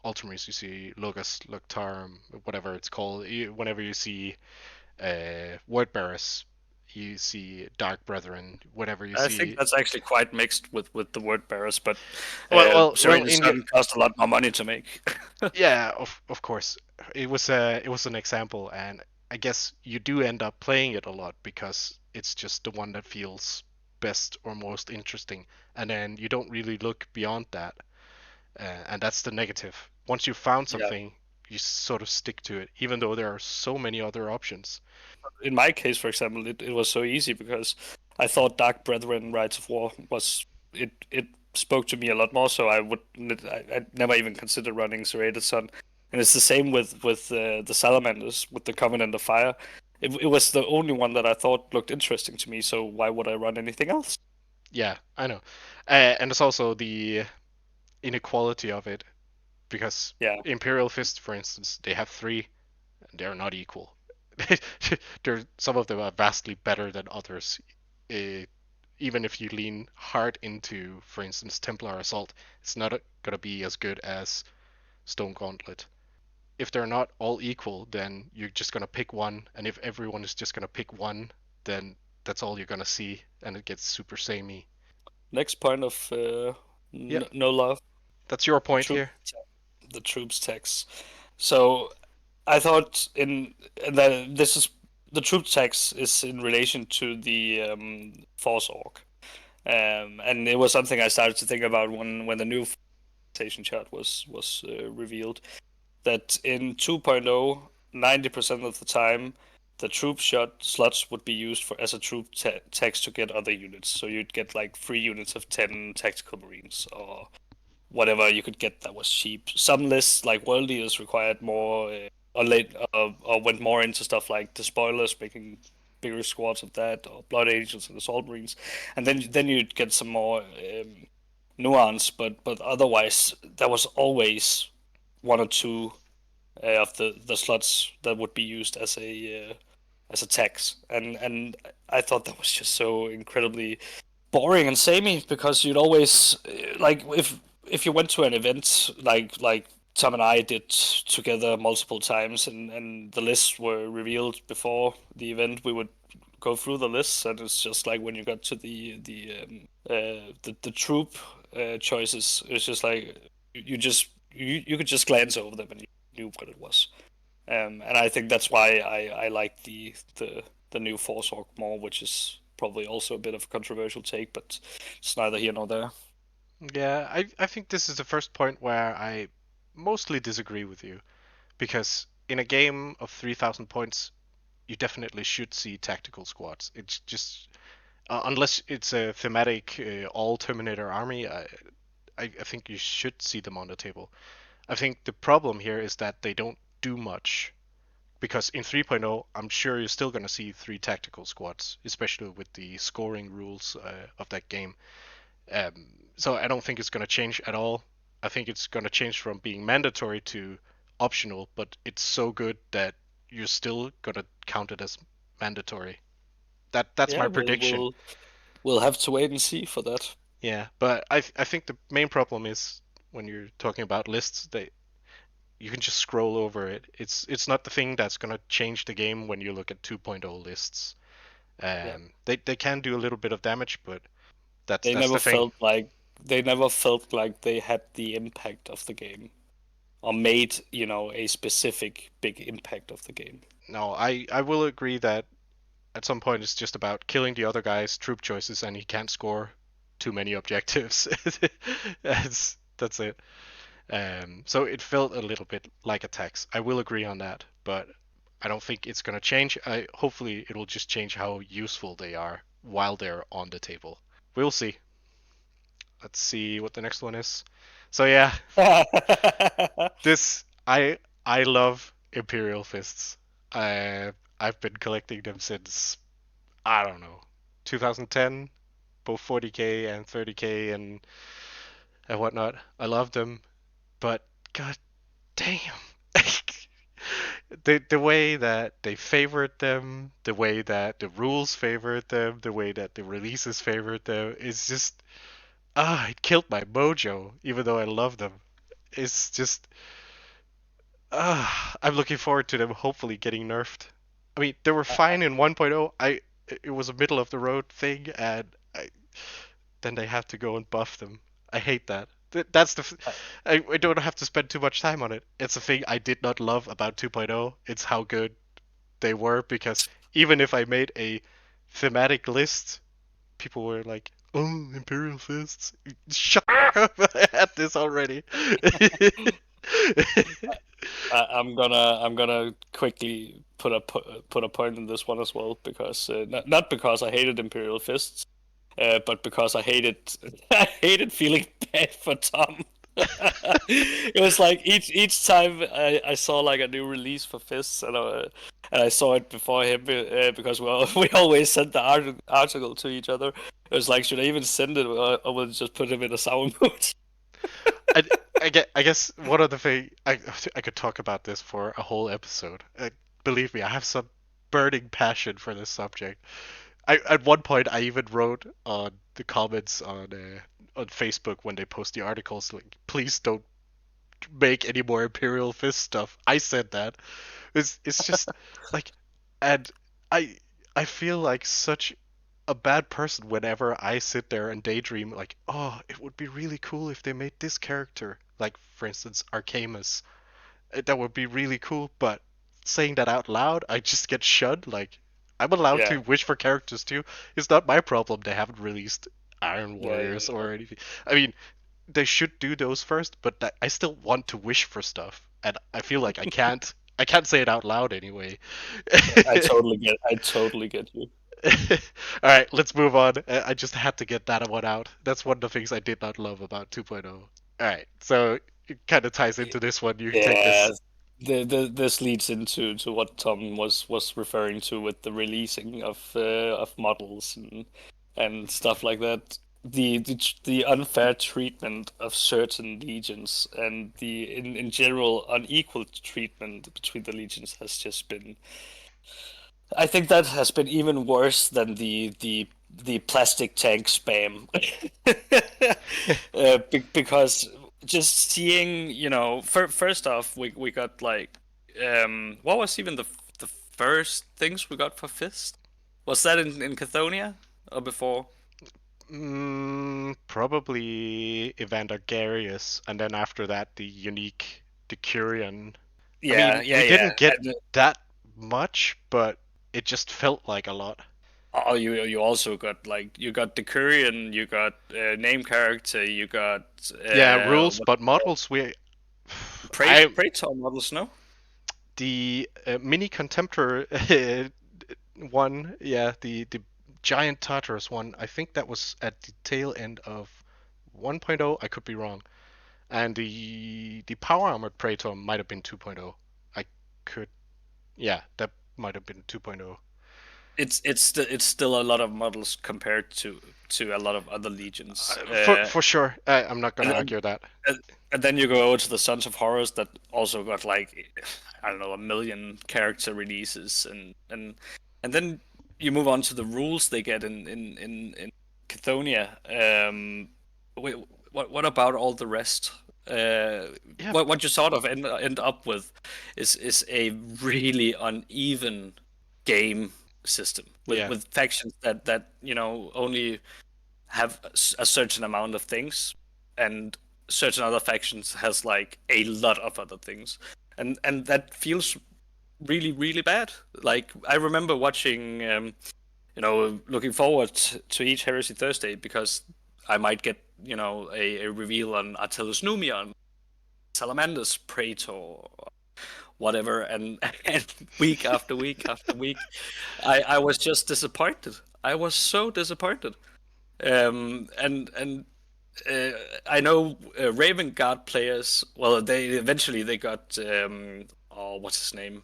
Ultramarines, you see Logus, Luctarum, whatever it's called. Whenever you see Word Bearers, you see Dark Brethren. Whatever you I think see. that's actually quite mixed with the word bearers, but Well, Serrated in the Sun cost a lot more money to make. yeah, of course, it was an example, and I guess you do end up playing it a lot because it's just the one that feels best or most interesting, and then you don't really look beyond that, and that's the negative. Once you found Yeah. something, you sort of stick to it, even though there are so many other options. In my case, for example, it was so easy because I thought Dark Brethren Rights of War was it spoke to me a lot more. So I never even considered running Serrated Sun, and it's the same with the Salamanders with the Covenant of Fire. It was the only one that I thought looked interesting to me. So why would I run anything else? Yeah, I know, and it's also the inequality of it because Yeah, Imperial Fist, for instance, they have three, and they're not equal. Some of them are vastly better than others. Uh, Even if you lean hard into, for instance, Templar Assault, it's not gonna be as good as Stone Gauntlet. If they're not all equal, then you're just gonna pick one, and if everyone is just gonna pick one, then that's all you're gonna see, and it gets super samey. next point of Yeah, no love, that's your the point troop here. the troops tax. So I thought in that this is the troop tax is in relation to the force org, and it was something I started to think about when the new station chart was revealed. That in 2.0, 90% of the time, the troop shot slots would be used for as a troop tax to get other units. So you'd get like 3 units of 10 tactical marines or whatever you could get that was cheap. Some lists like World Eaters required more, or went more into stuff like the spoilers, making bigger squads of that, or Blood Angels and Assault Marines, and then you'd get some more nuance. But otherwise, there was always one or two of the slots that would be used as a tax, and I thought that was just so incredibly boring and samey because you'd always like if you went to an event like Tom and I did together multiple times, and the lists were revealed before the event, we would go through the lists, and it's just like when you got to the troop choices, it's just like you could just glance over them and you knew what it was. And I think that's why I like the new Force Orc more, which is probably also a bit of a controversial take, but it's neither here nor there. Yeah, I think this is the first point where I mostly disagree with you because in a game of 3,000 points, you definitely should see tactical squads. It's just unless it's a thematic all Terminator army, I think you should see them on the table. I think the problem here is that they don't do much because in 3.0, I'm sure you're still going to see three tactical squads, especially with the scoring rules of that game. So I don't think it's going to change at all. I think it's going to change from being mandatory to optional, but it's so good that you're still going to count it as mandatory. That's Yeah, my prediction. we'll have to wait and see for that. Yeah, but I think the main problem is when you're talking about lists, they you can just scroll over it. It's not the thing that's gonna change the game when you look at 2.0 lists. Yeah, They can do a little bit of damage, but they that's never the thing. felt like they never felt like they had the impact of the game or made a specific big impact of the game. No, I will agree that at some point it's just about killing the other guy's troop choices, and he can't score too many objectives. That's it. So it felt a little bit like a tax. I will agree on that, but I don't think it's gonna change. Hopefully it will just change how useful they are while they're on the table. We'll see. Let's see what the next one is. So yeah, this I love Imperial Fists. I've been collecting them since I don't know 2010, both 40k and 30k and whatnot. I love them, but god damn. The way that they favored them, the way that the rules favored them, the way that the releases favored them, is just it killed my mojo. Even though I love them, it's just I'm looking forward to them hopefully getting nerfed. I mean, they were fine in 1.0. It was a middle of the road thing, and then they have to go and buff them. I hate that. That's the. I don't have to spend too much time on it. It's a thing I did not love about 2.0. It's how good they were because even if I made a thematic list, people were like, "Oh, Imperial Fists." Shut up! I had this already. I'm gonna quickly put a point in this one as well because not because I hated Imperial Fists, but because I hated I hated feeling bad for Tom. It was like each time I saw like a new release for Fists, and I saw it before him because we always sent the article to each other. It was like, should I even send it, or will I just put him in a sour mood? I, I guess one of the thing I could talk about this for a whole episode. Believe me, I have some burning passion for this subject. At one point I even wrote on the comments on Facebook when they post the articles like, please don't make any more Imperial Fist stuff. I said that. It's just like, and I I feel like such a bad person whenever I sit there and daydream like, oh, it would be really cool if they made this character, like for instance Arcamus. That would be really cool, but saying that out loud, I just get shunned. Like, I'm allowed Yeah, to wish for characters too. It's not my problem they haven't released Iron yeah, Warriors yeah, or anything. I mean, they should do those first, but I still want to wish for stuff, and I feel like I can't. I can't say it out loud anyway. yeah. I totally get you. All right, let's move on. I just had to get that one out. That's one of the things I did not love about 2.0. All right, so it kind of ties into this one. You can take Yeah, this. this leads into to what Tom was referring to with the releasing of models and stuff like that. the unfair treatment of certain legions and the in general unequal treatment between the legions has just been. I think that has been even worse than the plastic tank spam. Because just seeing, first off, we got like, what was even the first things we got for Fist? Was that in Cathonia or before? Probably Evander Garius, and then after that the unique Decurion. I Yeah, mean, yeah, we yeah. didn't get And that much, but it just felt like a lot. oh, you also got like you got the Korean, you got name character, you got Yeah, rules, what's but it called? models we Praetor, I Praetor models, no? the mini Contemptor one, yeah, the giant Tartarus one. I think that was at the tail end of 1.0. I could be wrong. And the power armored Praetor might have been 2.0. I could, yeah, that might have been 2.0. It's still a lot of models compared to a lot of other legions. For sure, I'm not gonna And then argue that. and, and then you go over to the Sons of Horus that also got like I don't know, a million character releases, and then you move on to the rules they get in Cathonia. Wait, what about all the rest? Yeah, What you sort of end up with is a really uneven game system with yeah, factions that only have a certain amount of things, and certain other factions has like a lot of other things, and that feels really really bad. Like I remember watching, looking forward to each Heresy Thursday because I might get a reveal on Attilus Numion, Salamander's Praetor, whatever, and and week after week after week, I was just disappointed. I was so disappointed. And uh, I know Raven Guard players. Well, they got oh, what's his name?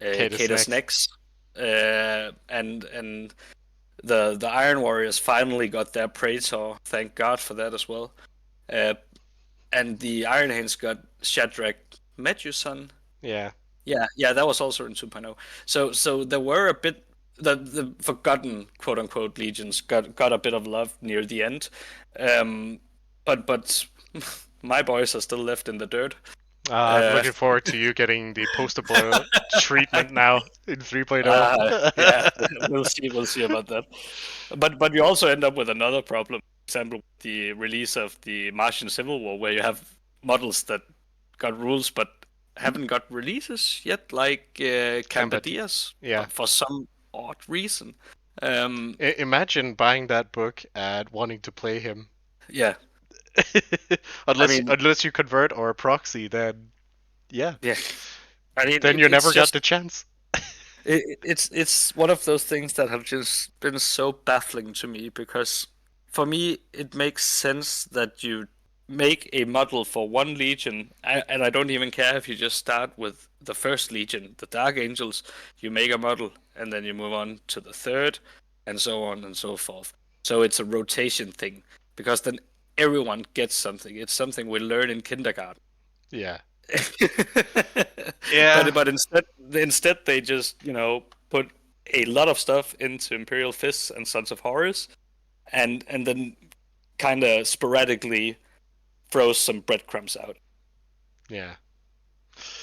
Cadus Catus next. Nex, and the Iron Warriors finally got their Praetor. Thank God for that as well. Uh, and the Iron Hands got Shadrach Medusan. Yeah, Yeah, yeah, that was also in 2.0. So there were a bit the forgotten quote unquote legions got a bit of love near the end, um, but my boys are still left in the dirt. I'm Uh, looking forward to you getting the poster boy treatment now in 3.0. yeah, we'll see about that. But you also end up with another problem. For example, the release of the Martian Civil War, where you have models that got rules but haven't got releases yet, like But Cambadias, yeah, for some odd reason. Um, imagine buying that book and wanting to play him. yeah, I unless mean, unless you convert or proxy, then yeah, yeah, I mean, then you it's never got just the chance. it's one of those things that have just been so baffling to me because for me it makes sense that you make a model for one legion, and I don't even care if you just start with the first legion, the Dark Angels. You make a model and then you move on to the third, and so on and so forth. So it's a rotation thing because then everyone gets something. It's something we learn in kindergarten. Yeah, but yeah, but instead they just put a lot of stuff into Imperial Fists and Sons of Horus, and then kind of sporadically throws some breadcrumbs out. yeah,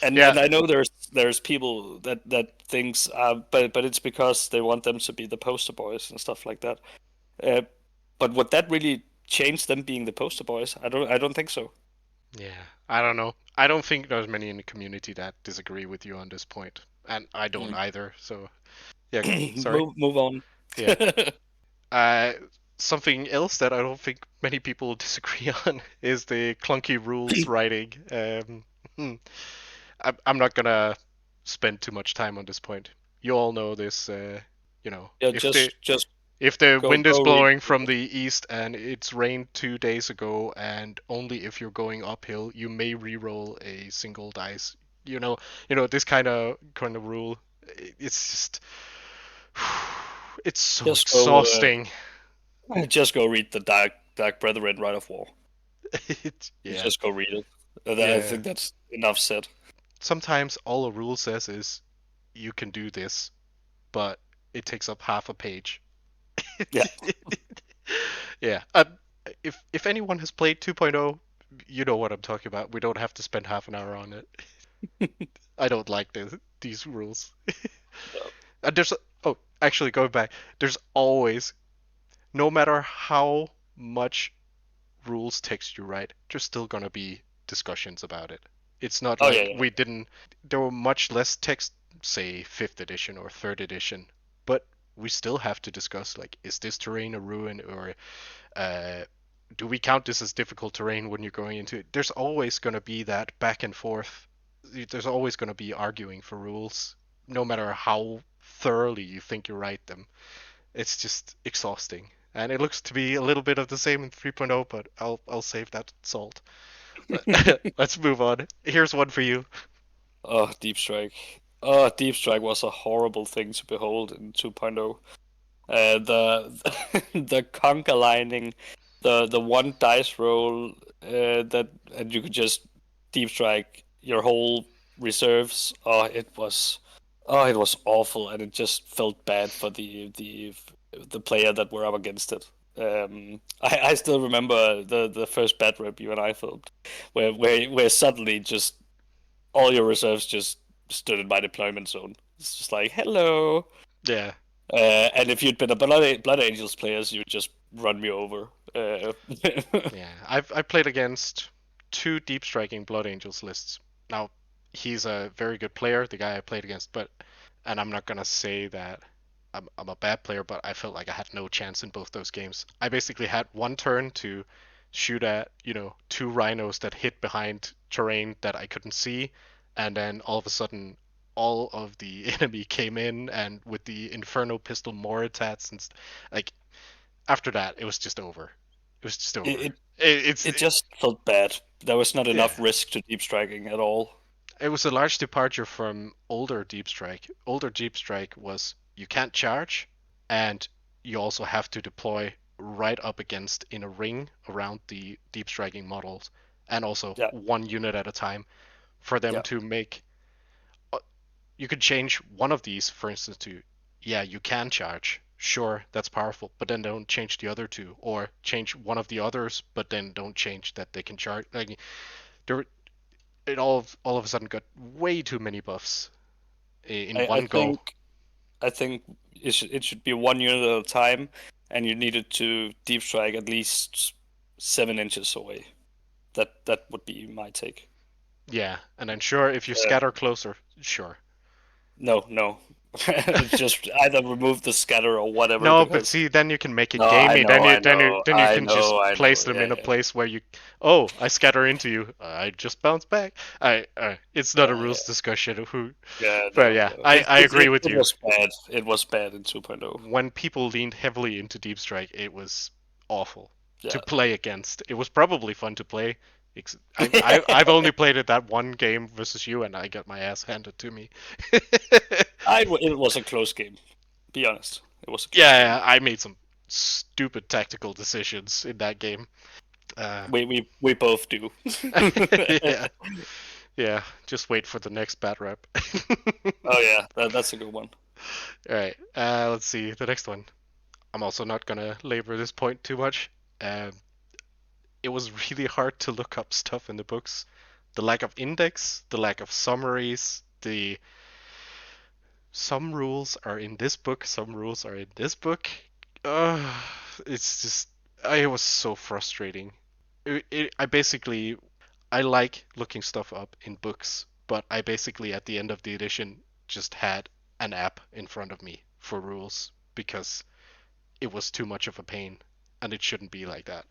And yeah. and I know there's people that thinks, but it's because they want them to be the poster boys and stuff like that. Uh, but would that really change them being the poster boys? I don't think so. Yeah, I don't know. I don't think there's many in the community that disagree with you on this point, and I don't Mm. either. So yeah, sorry. move on. Yeah. Uh, Something else that I don't think many people disagree on is the clunky rules writing. Hmm. I'm not gonna spend too much time on this point. You all know this. Yeah, If the just if the go wind is go read. blowing from the east and it's rained 2 days ago, and only if you're going uphill, you may re-roll a single dice. This kind of rule. It's just, it's so Just go. exhausting. Just go read the Dark Brethren Rite of War. Yeah, Just go read it. I yeah. think that's enough said. Sometimes all a rule says is you can do this, but it takes up half a page. Yeah. Yeah. If anyone has played 2.0, you know what I'm talking about. We don't have to spend half an hour on it. I don't like these rules. And there's oh, actually going back, there's always, no matter how much rules text you write, there's still gonna be discussions about it. It's not Oh yeah, like yeah. we didn't. There were much less text, say fifth edition or third edition, but we still have to discuss like, is this terrain a ruin, or uh, do we count this as difficult terrain when you're going into it? There's always going to be that back and forth. There's always going to be arguing for rules, no matter how thoroughly you think you write them. It's just exhausting. And it looks to be a little bit of the same in 3.0, but I'll save that salt. Let's move on. Here's one for you. Oh, Deep Strike. Oh, Deep Strike was a horrible thing to behold in 2.0. The the conker lining, the one dice roll that and you could just deep strike your whole reserves. It was awful, and it just felt bad for the player that were up against it. I still remember the first bad rep you and I filmed, where suddenly just all your reserves just stood in my deployment zone. It's just like hello. Yeah, And if you'd been a Blood Angels players, you'd just run me over. yeah. I played against two deep striking Blood Angels lists. Now, he's a very good player, the guy I played against, but and I'm not gonna say that I'm a bad player, but I felt like I had no chance in both those games. I basically had one turn to shoot at, two rhinos that hit behind terrain that I couldn't see, and then all of a sudden all of the enemy came in, and with the Inferno pistol Moritats like, after that it was just over. It was just it, over. it It's it just felt bad. There was not Yeah. enough risk to deep striking at all. It was a large departure from older Deep Strike. Older Deep Strike was you can't charge, and you also have to deploy right up against in a ring around the deep striking models, and also Yeah, one unit at a time for them yeah. to make. uh, You could change one of these, for instance, to yeah, you can charge. Sure, that's powerful, but then don't change the other two, or change one of the others, but then don't change that they can charge. Like, there, it all of a sudden got way too many buffs in I one go. think it should be one unit at a time, and you needed to deep strike at least 7 inches away. That would be my take. Yeah, and then sure, if you Uh, scatter closer, sure. no, no. Just either remove the scatter or whatever, No, but because see, then you can make no, it I gamey. know, Then you I then you know, then you I can just know, I place know. them Yeah, in a yeah, place where oh, I scatter into you. I just bounce back. It's not a yeah. rules discussion. Yeah, But no, yeah, no. I agree with It you. was bad. It was bad in 2.0. When people leaned heavily into Deep Strike, it was awful to Yeah. play against. It was probably fun to play. I've only played it that one game versus you, and I got my ass handed to me. It was a close game. Be honest. It was a close game. Yeah, I made some stupid tactical decisions in that game. Uh, We both do. yeah, yeah. Just wait for the next bad rep. Oh yeah, that's a good one. All right. Let's see the next one. I'm also not gonna labor this point too much. Um, it was really hard to look up stuff in the books. The lack of index, the lack of summaries, the some rules are in this book, some rules are in this book. Uh, it's just, it was so frustrating. I basically, I like looking stuff up in books, but I basically at the end of the edition just had an app in front of me for rules because it was too much of a pain, and it shouldn't be like that.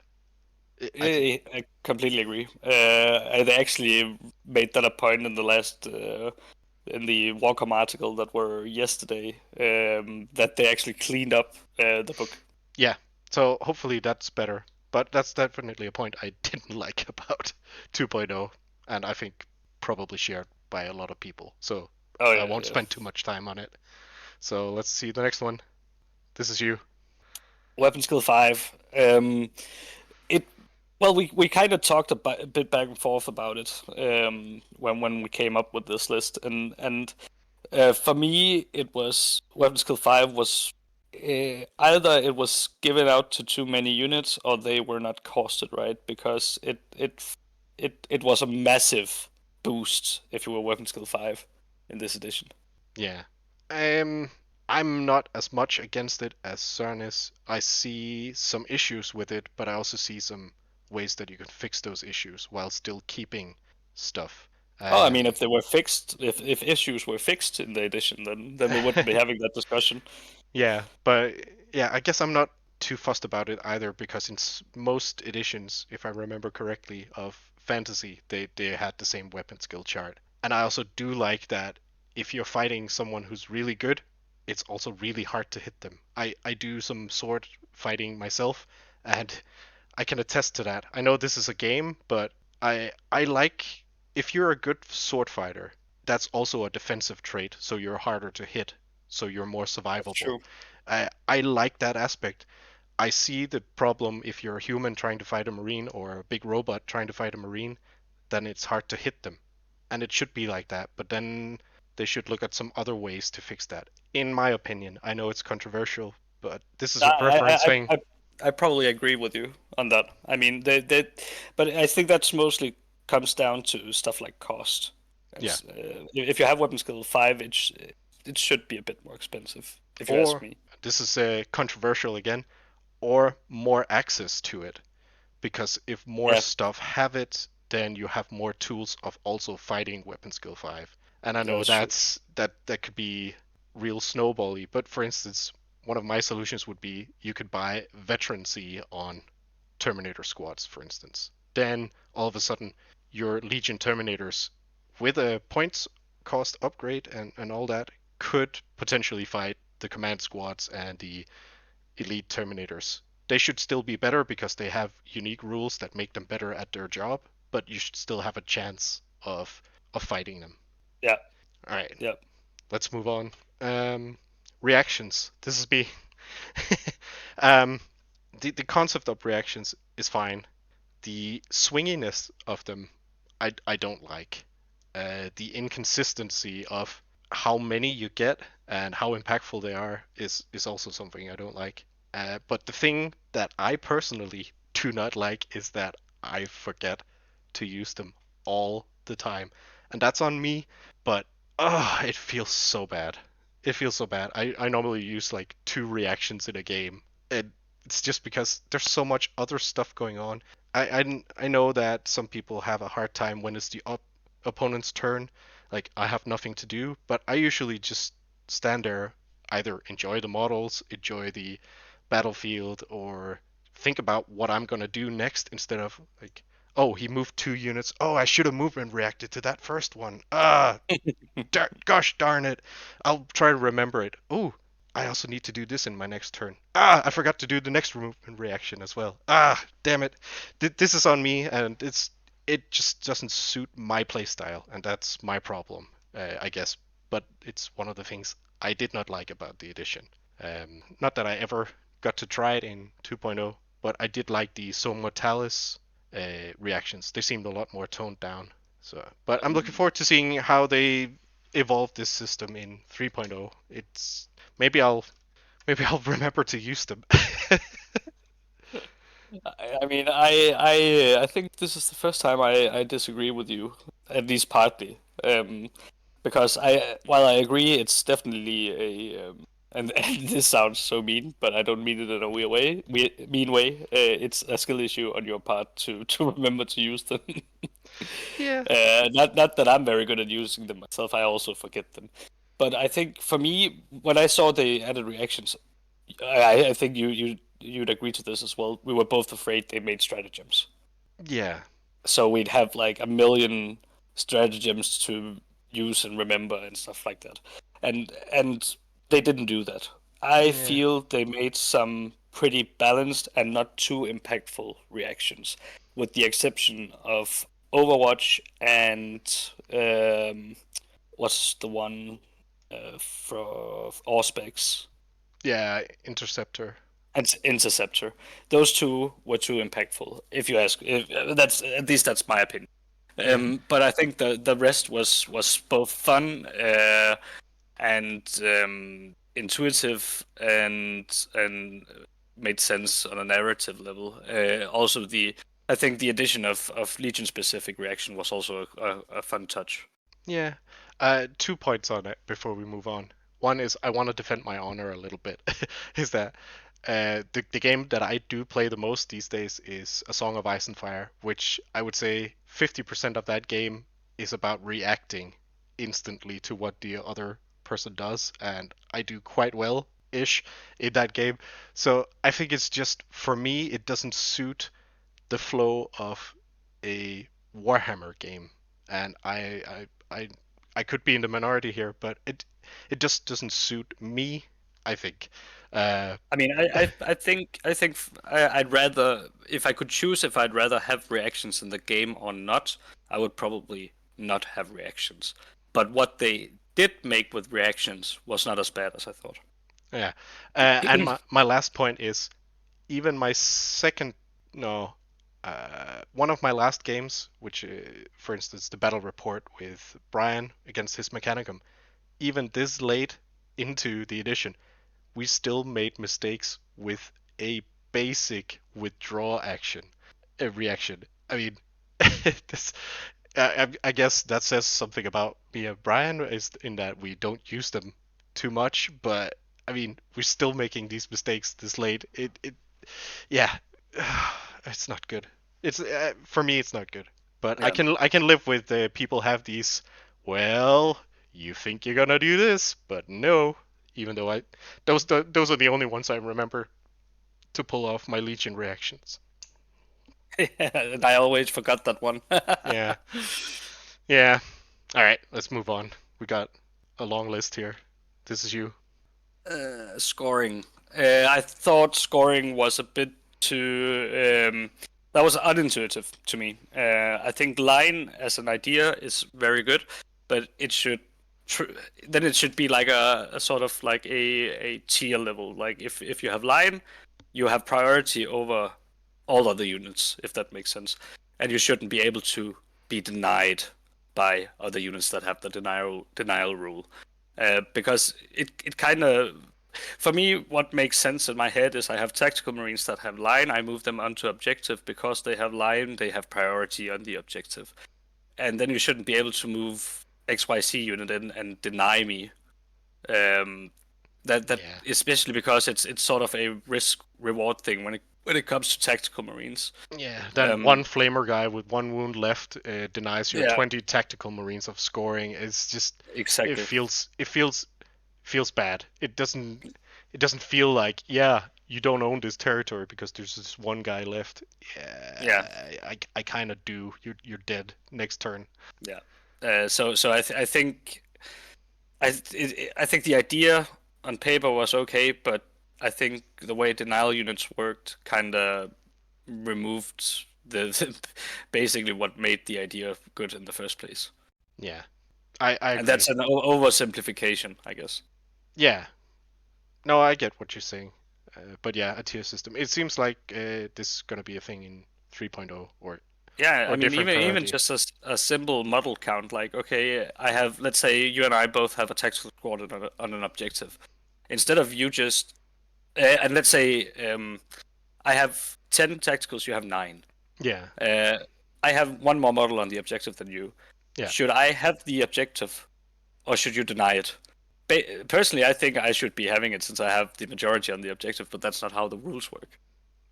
I think, I completely agree. I actually made that a point in the last in the Wacom article that were yesterday, that they actually cleaned up the book. yeah. So hopefully that's better. But that's definitely a point I didn't like about 2.0, and I think probably shared by a lot of people. So Oh I yeah, won't yeah. spend too much time on it. So let's see the next one. This is you. Weapon skill 5. It well, we kind of talked a bit back and forth about it when we came up with this list, and for me it was weapon skill 5 was either it was given out to too many units or they were not costed right because it was a massive boost if you were weapon skill 5 in this edition. Yeah. Um, I'm not as much against it as Sørens is. I see some issues with it, but I also see some ways that you can fix those issues while still keeping stuff. Oh, I mean, Um, if they were fixed, if issues were fixed in the edition, then we wouldn't be having that discussion. yeah, but yeah, I guess I'm not too fussed about it either because in most editions, if I remember correctly, of fantasy, they had the same weapon skill chart. And I also do like that if you're fighting someone who's really good, it's also really hard to hit them. I do some sword fighting myself, and I can attest to that. I know this is a game, but I like if you're a good sword fighter, that's also a defensive trait, so you're harder to hit, so you're more That's survivable. true. I like that aspect. I see the problem if you're a human trying to fight a marine or a big robot trying to fight a marine, then it's hard to hit them. And it should be like that, but then they should look at some other ways to fix that. In my opinion, I know it's controversial, but this is a preference I, thing. I, I, I probably agree with you on that. I mean, but I think that's mostly comes down to stuff like cost. Yeah. If you have weapon skill 5, it should be a bit more expensive, if you ask Or me. this is controversial again, or more access to it. Because if more Yeah, stuff have it, then you have more tools of also fighting weapon skill 5. And I that know is true. that could be real snowbally, but for instance, one of my solutions would be you could buy veterancy on Terminator squads, for instance. Then all of a sudden your Legion Terminators with a points cost upgrade and all that could potentially fight the command squads and the elite Terminators. They should still be better because they have unique rules that make them better at their job, but you should still have a chance of fighting them. Yeah, All right, yeah. let's move on. Reactions. This is me. um, the concept of reactions is fine. The swinginess of them, I don't like. The inconsistency of how many you get and how impactful they are is also something I don't like. But the thing that I personally do not like is that I forget to use them all the time, and that's on me. But it feels so bad. It feels so bad. I normally use like 2 reactions in a game, and it's just because there's so much other stuff going on. I know that some people have a hard time when it's the opponent's turn. Like I have nothing to do, but I usually just stand there, either enjoy the models, enjoy the battlefield, or think about what I'm gonna do next instead of like, oh, he moved 2 units. Oh, I should have moved and reacted to that first one. Gosh darn it. I'll try to remember it. Oh, I also need to do this in my next turn. I forgot to do the next movement reaction as well. Damn it. This is on me, and it just doesn't suit my playstyle, and that's my problem, I guess. But it's one of the things I did not like about the edition. Not that I ever got to try it in 2.0, but I did like the So Mortalis reactions. They seemed a lot more toned down. So, but I'm looking forward to seeing how they evolve this system in 3.0. It's maybe I'll remember to use them. I mean, I think this is the first time I disagree with you, at least partly. Because while I agree, it's definitely and this sounds so mean, but I don't mean it in a weird way, mean way. It's a skill issue on your part to remember to use them. Yeah. Not that I'm very good at using them myself. I also forget them. But I think for me, when I saw the added reactions, I think you'd agree to this as well. We were both afraid they made stratagems, Yeah. so we'd have like a million stratagems to use and remember and stuff like that. And they didn't do that. I Yeah. feel they made some pretty balanced and not too impactful reactions, with the exception of Overwatch and what's the one for Auspex? Yeah. Interceptor. and Interceptor. Those two were too impactful. If you ask, that's at least that's my opinion. Yeah. But I think the rest was both fun and intuitive and made sense on a narrative level. Also, I think the addition of Legion specific reaction was also a fun touch. Yeah. 2 points on it before we move on. One is I want to defend my honor a little bit. Is that the game that I do play the most these days is A Song of Ice and Fire, which I would say 50% of that game is about reacting instantly to what the other person does, and I do quite well ish in that game. So I think it's just for me it doesn't suit the flow of a Warhammer game, and I could be in the minority here, but it just doesn't suit me. I think. Uh, I mean, I'd rather, if I could choose, if I'd rather have reactions in the game or not, I would probably not have reactions. But what they did make with reactions was not as bad as I thought. yeah, and my last point is even my second no. One of my last games, which, for instance, the battle report with Brian against his Mechanicum, even this late into the edition, we still made mistakes with a basic withdraw action, a reaction. I mean, this, I guess that says something about me and Brian is in that we don't use them too much, but I mean, we're still making these mistakes this late. Yeah, it's not good. It's for me, it's not good. But Yeah. I can live with people have these. Well, you think you're gonna do this, but no. Even though those are the only ones I remember to pull off my Legion reactions. And I always forgot that one. Yeah, yeah. All right, let's move on. We got a long list here. This is you. Scoring. I thought scoring was a bit too. That was unintuitive to me. I think line as an idea is very good, but it should. Then it should be like a sort of like a tier level. Like if you have line, you have priority over all other units, if that makes sense, and you shouldn't be able to be denied by other units that have the denial rule. Because it kind of for me, what makes sense in my head is I have tactical marines that have line. I move them onto objective because they have line. They have priority on the objective, and then you shouldn't be able to move XYZ unit in and deny me. Um, that Yeah, especially because it's sort of a risk reward thing when it comes to tactical marines. yeah. Then one Um, flamer guy with one wound left denies your yeah, 20 tactical marines of scoring. It's just exactly. feels bad. It doesn't feel like, yeah, you don't own this territory because there's this one guy left. Yeah, Yeah, I kind of do. You're dead next turn. yeah. So I think I think the idea on paper was okay, but I think the way denial units worked kind of removed basically what made the idea good in the first place. Yeah, I And agree. that's an oversimplification, I guess. Yeah, no, I get what you're saying. But yeah, a tier system. It seems like this is gonna be a thing in 3.0 Yeah, I or mean, different even priority. just a simple model count, like okay, I have, let's say you and I both have a tactical squad on an objective. Instead of you just and let's say I have 10 tacticals, you have 9. Yeah, Uh, I have one more model on the objective than you. yeah, Should I have the objective, or should you deny it? Personally, I think I should be having it since I have the majority on the objective, but that's not how the rules work.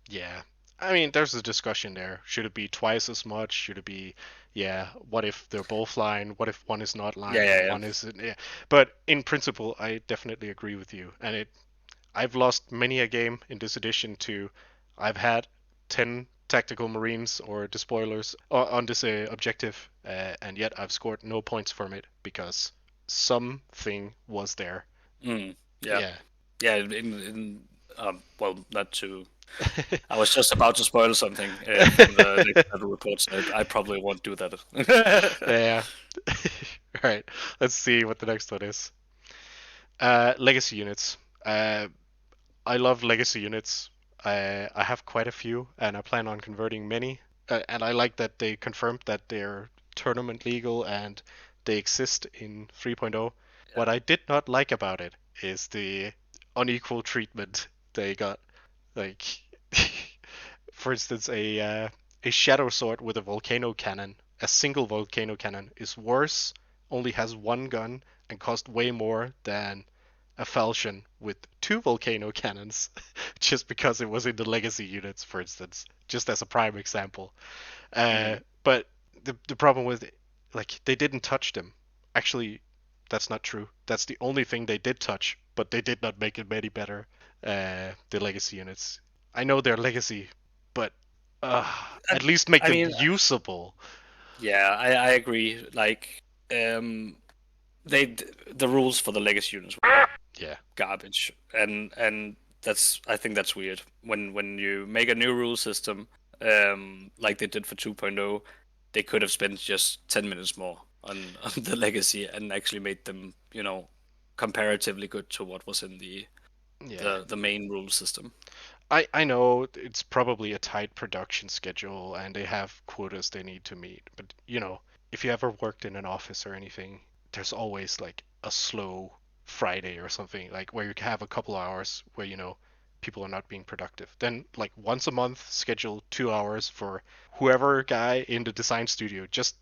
yeah. I mean, there's a discussion there. Should it be twice as much? Should it be, yeah, what if they're both line? What if one is not Yeah, line yeah, and yeah. one isn't? Yeah. But in principle, I definitely agree with you. And I've lost many a game in this edition to I've had 10 tactical marines or despoilers on this objective, and yet I've scored no points from it because something was there. Yeah, Yeah. yeah. Well, not to. I was just about to spoil something from the next battle report, so I probably won't do that. Yeah. All right. Let's see what the next one is. Legacy units. I love legacy units I have quite a few, and I plan on converting many. And I like that they confirmed that they're tournament legal and they exist in 3.0. What I did not like about it is the unequal treatment they got. Like, for instance, a shadow sword with a volcano cannon, a single volcano cannon, is worse, only has one gun, and cost way more than a falchion with two volcano cannons, just because it was in the legacy units, for instance, just as a prime example. Mm. But the problem with like they didn't touch them. Actually, that's not true. That's the only thing they did touch, but they did not make it any better. The legacy units. I know they're legacy, but I, at least make I them mean, usable. yeah, I agree. Like, um, they the rules for the legacy units were Yeah, garbage, and that's I think that's weird. When you make a new rule system, like they did for 2.0, they could have spent just 10 minutes more on the legacy and actually made them, comparatively good to what was in the yeah. the, the main rule system. I know it's probably a tight production schedule and they have quotas they need to meet, but if you ever worked in an office or anything, there's always like a slow Friday or something, like where you have a couple hours where people are not being productive. Then like once a month, schedule 2 hours for whoever guy in the design studio. Just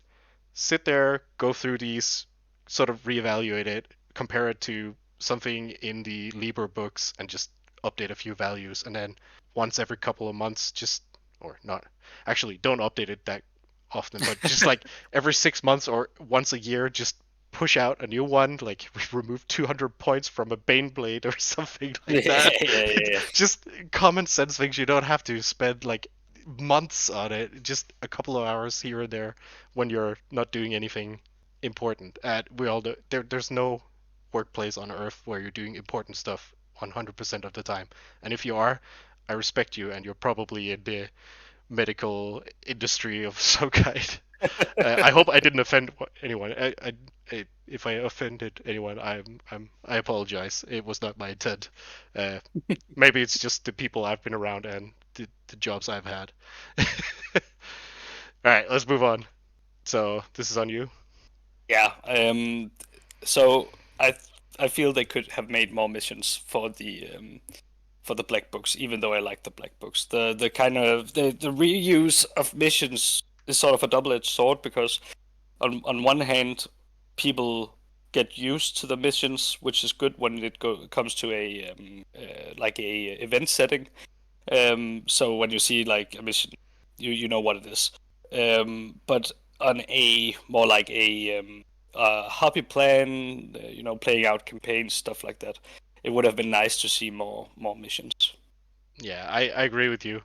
sit there, go through these, sort of reevaluate it, compare it to something in the Liber books, and just update a few values. And then once every couple of months, just or not actually don't update it that often, but just like every 6 months or once a year, just push out a new one. Like we removed 200 points from a Bane Blade or something Yeah, like that. yeah, Just common sense things. You don't have to spend like months on it. Just a couple of hours here and there when you're not doing anything important. We all know there's no workplace on Earth where you're doing important stuff 100% of the time. And if you are, I respect you, and you're probably in the medical industry of some kind. I hope I didn't offend anyone. If I offended anyone, I apologize. It was not my intent. Uh, Maybe it's just the people I've been around and the jobs I've had. All right, let's move on. So this is on you. yeah. So I I feel they could have made more missions for the black books, even though I like the black books. The kind of the reuse of missions is sort of a double-edged sword because on one hand, people get used to the missions, which is good when it comes to a like a event setting. So when you see like a mission, you know what it is. But on a more like a hobby plan, playing out campaigns, stuff like that, it would have been nice to see more missions. Yeah, I agree with you.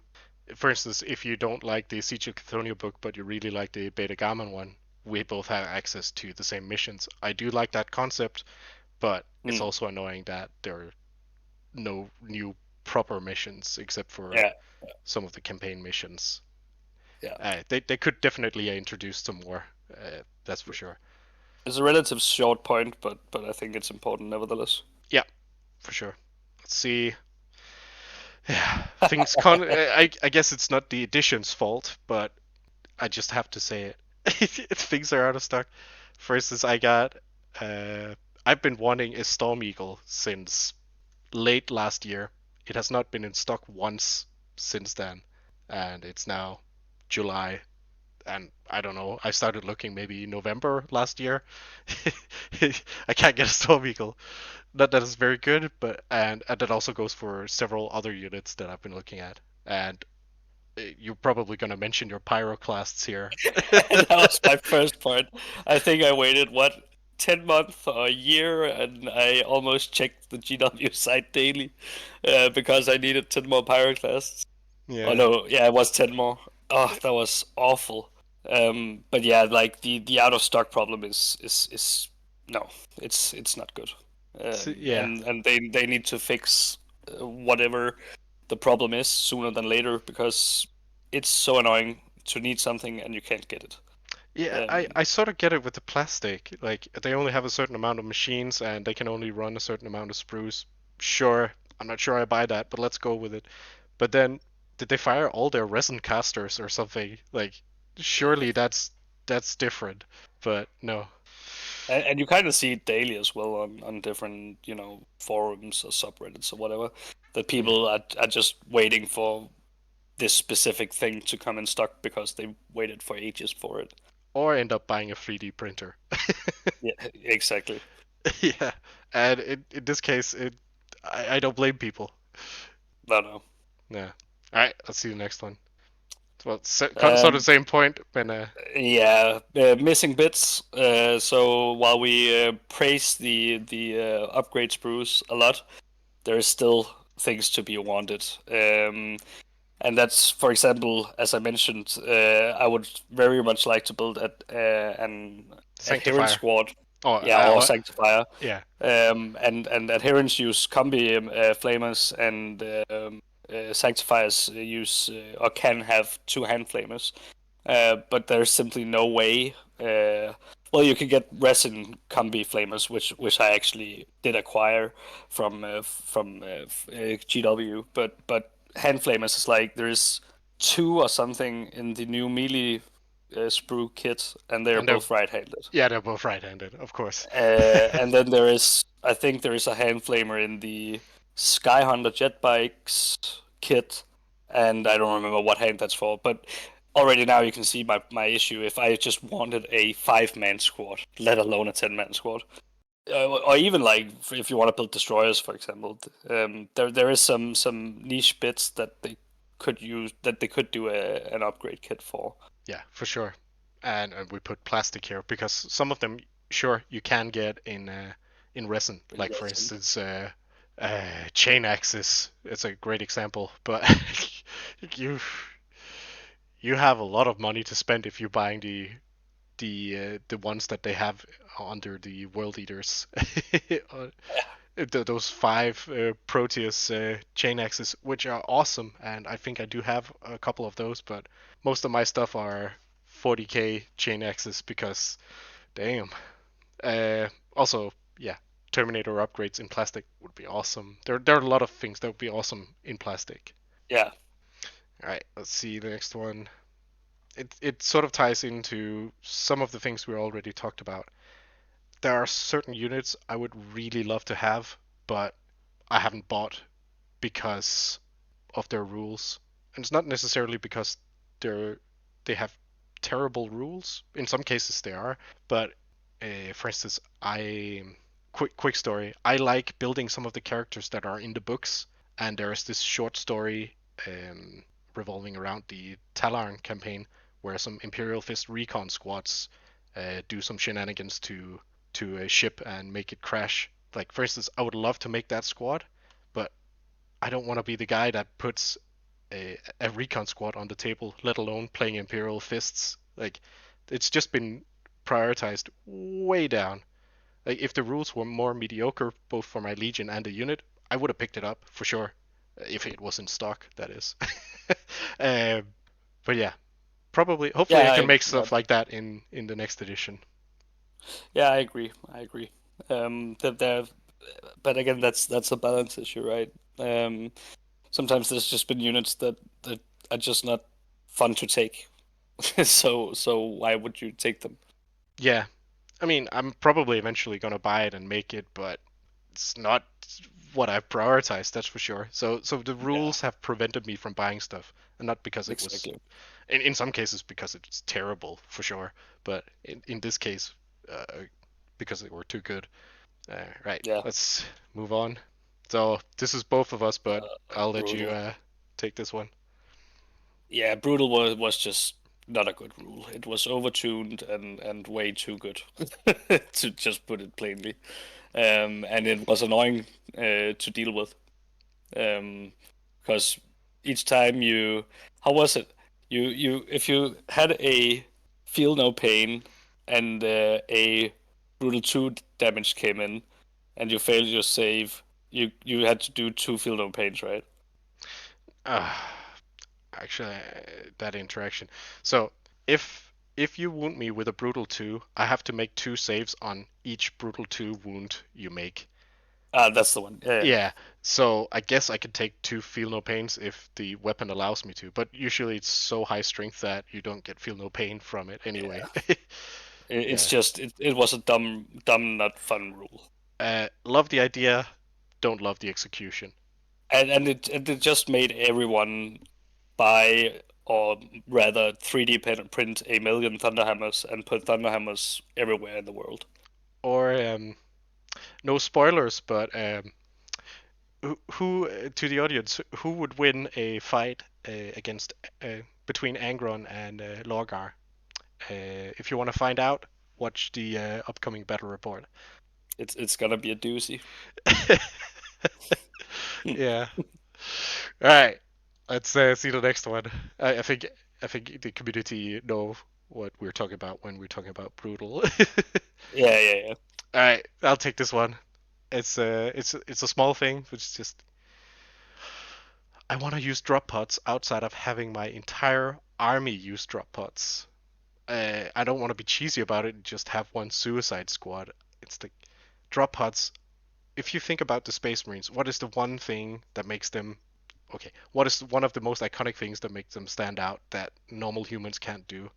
For instance, if you don't like the Siege of Cathonia book, but you really like the Beta Gammon one, we both have access to the same missions. I do like that concept, but it's Mm, also annoying that there are no new proper missions except for yeah, some of the campaign missions. yeah. They could definitely introduce some more. That's for sure. It's a relative short point, but I think it's important nevertheless. Yeah, for sure. Let's see. Yeah, things con. I guess it's not the edition's fault, but I just have to say it. Things are out of stock. For instance, uh, I've been wanting a Storm Eagle since late last year. It has not been in stock once since then, and it's now July. And I don't know. I started looking maybe November last year. I can't get a Storm Eagle. That is very good, but and that also goes for several other units that I've been looking at. And you're probably gonna mention your pyroclasts here. That was my first point. I think I waited, what, 10 months or a year, and I almost checked the GW site daily because I needed 10 more pyroclasts. Oh Yeah. no, yeah, it was 10 more. Oh, that was awful. But yeah, like the out of stock problem is no, it's not good. Yeah. And they need to fix whatever the problem is sooner than later because it's so annoying to need something and you can't get it. Yeah, Um, I sort of get it with the plastic. Like they only have a certain amount of machines and they can only run a certain amount of sprues. Sure, I'm not sure I buy that, but let's go with it. But then, did they fire all their resin casters or something? Like, surely that's different. But no. And you kind of see it daily as well on different, forums or subreddits or whatever, that Mm. people are just waiting for this specific thing to come in stock because they waited for ages for it. Or end up buying a 3D printer. Yeah, exactly. Yeah, and in this case, I don't blame people. No, no. Yeah. All right, let's see the next one. Well, sort of Um, same point, but yeah, missing bits. So while we praise the upgrade sprues a lot, there is still things to be wanted. And that's, for example, as I mentioned, I would very much like to build an adherence Sanctifier. squad, Oh, yeah, or sanctifier. yeah, And adherents use combi flamers, and sanctifiers use or can have two hand flamers. But there's simply no way. Well, you can get resin combi flamers, which I actually did acquire from GW, but hand flamers is like there's two or something in the new melee sprue kit, and they're and they're both right-handed. yeah they're both right-handed, of course. And then there is, I think there is a hand flamer in the Skyhunter jet bikes kit, and I don't remember what hand that's for. But already now you can see my issue. If I just wanted a 5-man squad, let alone a 10-man squad, or even like if you want to build destroyers, for example, there is some niche bits that they could use, that they could do an upgrade kit for. Yeah, for sure. And we put plastic here because some of them, sure, you can get in resin. In Like for resin. instance, chain axis. It's a great example, but you you have a lot of money to spend if you're buying the ones that they have under the World Eaters. Those five Proteus chain axes, which are awesome, and I think I do have a couple of those, but most of my stuff are 40k chain axes because, damn. Also, yeah, Terminator upgrades in plastic would be awesome. There are a lot of things that would be awesome in plastic. Yeah, All right, let's see the next one. It sort of ties into some of the things we already talked about. There are certain units I would really love to have, but I haven't bought because of their rules. And it's not necessarily because they're they have terrible rules. In some cases they are, but for instance, I quick story. I like building some of the characters that are in the books, and there is this short story um, revolving around the Talarn campaign, where some Imperial Fist recon squads do some shenanigans to a ship and make it crash. Like for instance, I would love to make that squad, but I don't want to be the guy that puts a recon squad on the table, let alone playing Imperial Fists. Like, it's just been prioritized way down. Like, if the rules were more mediocre, both for my Legion and the unit, I would have picked it up for sure. If it was in stock, that is. um, but yeah, probably, hopefully, I yeah, can make yeah, stuff like that in the next edition. yeah. I agree. I agree. That there, but again, that's a balance issue, right? Sometimes there's just been units that are just not fun to take. So why would you take them? Yeah, I mean, I'm probably eventually gonna buy it and make it, but it's not what I've prioritized, that's for sure. So the Yeah, rules have prevented me from buying stuff, and not because it was, exactly. in some cases because it's terrible for sure, but in this case, uh, because they were too good. Right, Yeah, let's move on. So this is both of us, but I'll let you brutal. take this one. Yeah, brutal was just not a good rule. It was overtuned and way too good, to just put it plainly. And it was annoying to deal with. Because each time you, how was it? You if you had a feel no pain, and a brutal two damage came in, and you failed your save, you had to do two feel no pains, right? Uh, actually, that interaction. So if you wound me with a brutal two, I have to make two saves on each brutal two wound you make. That's the one. Yeah. Yeah, so I guess I could take 2 feel no pains if the weapon allows me to, but usually it's so high strength that you don't get feel no pain from it anyway. Yeah. It's Yeah. just it was a dumb not fun rule. Love the idea, don't love the execution. And it just made everyone buy, or rather 3D print a million Thunderhammers and put Thunderhammers everywhere in the world. Or no spoilers, but to the audience, who would win a fight against between Angron and Lorgar? If you want to find out, watch the upcoming battle report. It's gonna be a doozy. Yeah. All right. Let's see the next one. I think the community know what we're talking about when we're talking about brutal. Yeah, yeah, yeah. All right, I'll take this one. It's a small thing, but it's just I want to use drop pods outside of having my entire army use drop pods. I don't want to be cheesy about it and just have one suicide squad. It's the drop pods. If you think about the Space Marines, what is the one thing that makes them okay? What is one of the most iconic things that makes them stand out that normal humans can't do?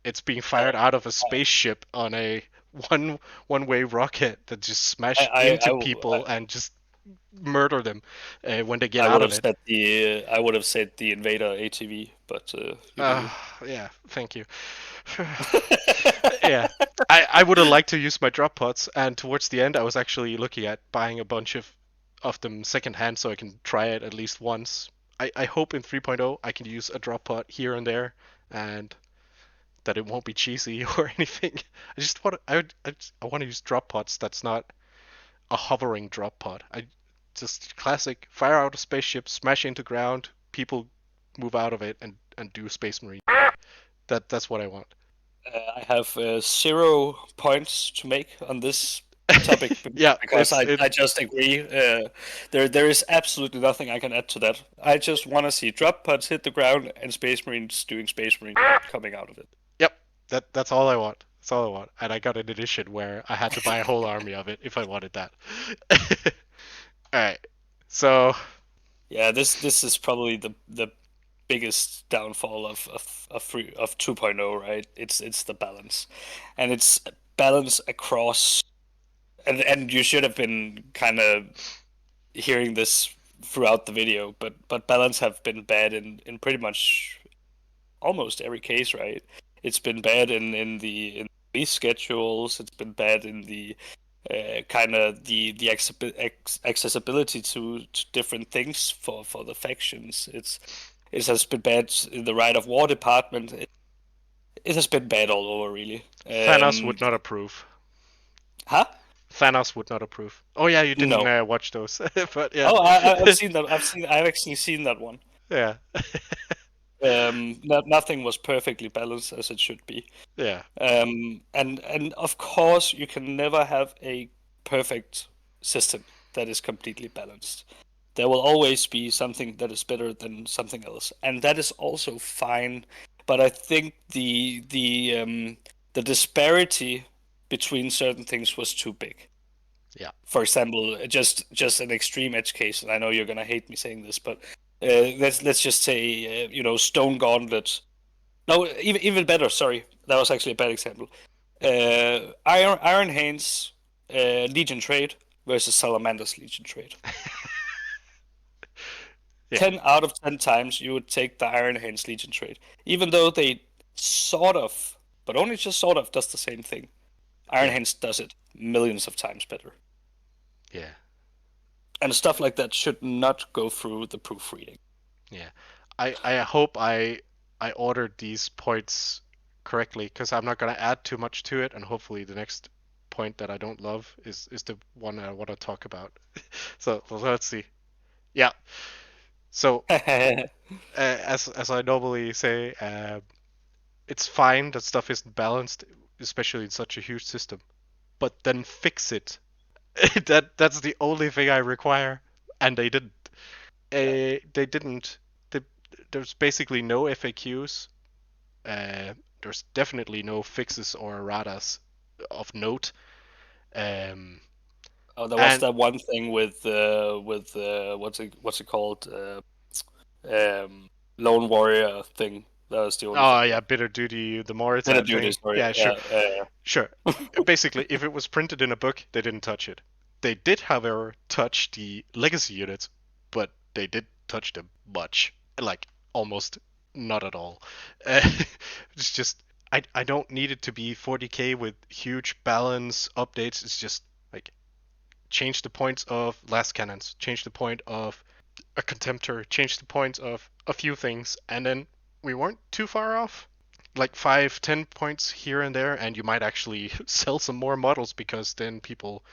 It's being Uh, fired out of a spaceship on a one way rocket that just I, smash I, into I, people and just murder them when they get I out would of have it. said the Invader ATV, but you do Uh, you. yeah, thank you. Yeah, I would have liked to use my drop pods, and towards the end, I was actually looking at buying a bunch of them secondhand so I can try it at least once. I hope in 3.0 I can use a drop pod here and there, and that it won't be cheesy or anything. I just want to, I want to use drop pods that's not a hovering drop pod. I just classic fire out a spaceship, smash into ground, people move out of it and do space marine. That's what I want. I have 0 points to make on this topic Yeah, because it I just agree. There is absolutely nothing I can add to that. I just want to see drop pods hit the ground and Space Marines doing Space Marine coming out of it. yep, that's all I want. That's all I want. And I got an edition where I had to buy a whole army of it if I wanted that. All right. So, Yeah, this is probably the biggest downfall of 2.0, right? It's the balance, and it's balance across. And you should have been kind of hearing this throughout the video, but balance have been bad in pretty much almost every case, right? It's been bad in these schedules. It's been bad in the kind of the accessibility to different things for the factions. It has been bad in the right of war department. It has been bad all over, really. Thanos would not approve. Huh? Thanos would not approve. Oh yeah, you didn't No. watch those, but yeah, Oh, I've seen that. I've actually seen that one. yeah, Nothing was perfectly balanced as it should be. yeah, And of course, you can never have a perfect system that is completely balanced. There will always be something that is better than something else, and that is also fine. But I think the disparity between certain things was too big. yeah. For example, just an extreme edge case, and I know you're gonna hate me saying this, but let's just say Stone Gauntlet. No, even better. Sorry, that was actually a bad example. Iron Hands Legion trade versus Salamander's Legion trade. Yeah, 10 out of 10 times you would take the Iron Hands Legion trade, even though they sort of, but only just sort of, does the same thing. Iron yeah, Hands does it millions of times better. yeah, And stuff like that should not go through the proofreading. yeah. I hope I ordered these points correctly because I'm not gonna add too much to it, and hopefully the next point that I don't love is the one I want to talk about. So let's see. Yeah. So as I normally say, it's fine that stuff isn't balanced, especially in such a huge system. But then fix it. That's the only thing I require, and they didn't. Yeah. They didn't. They, there's basically no FAQs. There's definitely no fixes or erratas of note. Um, Oh, there was And that one thing with what's it called? Lone Warrior thing. That was the only thing. oh yeah, Bitter Duty, the Better Moritad Duty, thing. sorry. Yeah, sure, sure. Basically, if it was printed in a book, they didn't touch it. They did, however, touch the legacy units, but they did touch them much, like almost not at all. Uh, it's just I don't need it to be 40k with huge balance updates. It's just like change the points of last cannons, change the point of a contemptor, change the points of a few things, and then we weren't too far off. Like 5, 10 points here and there, and you might actually sell some more models because then people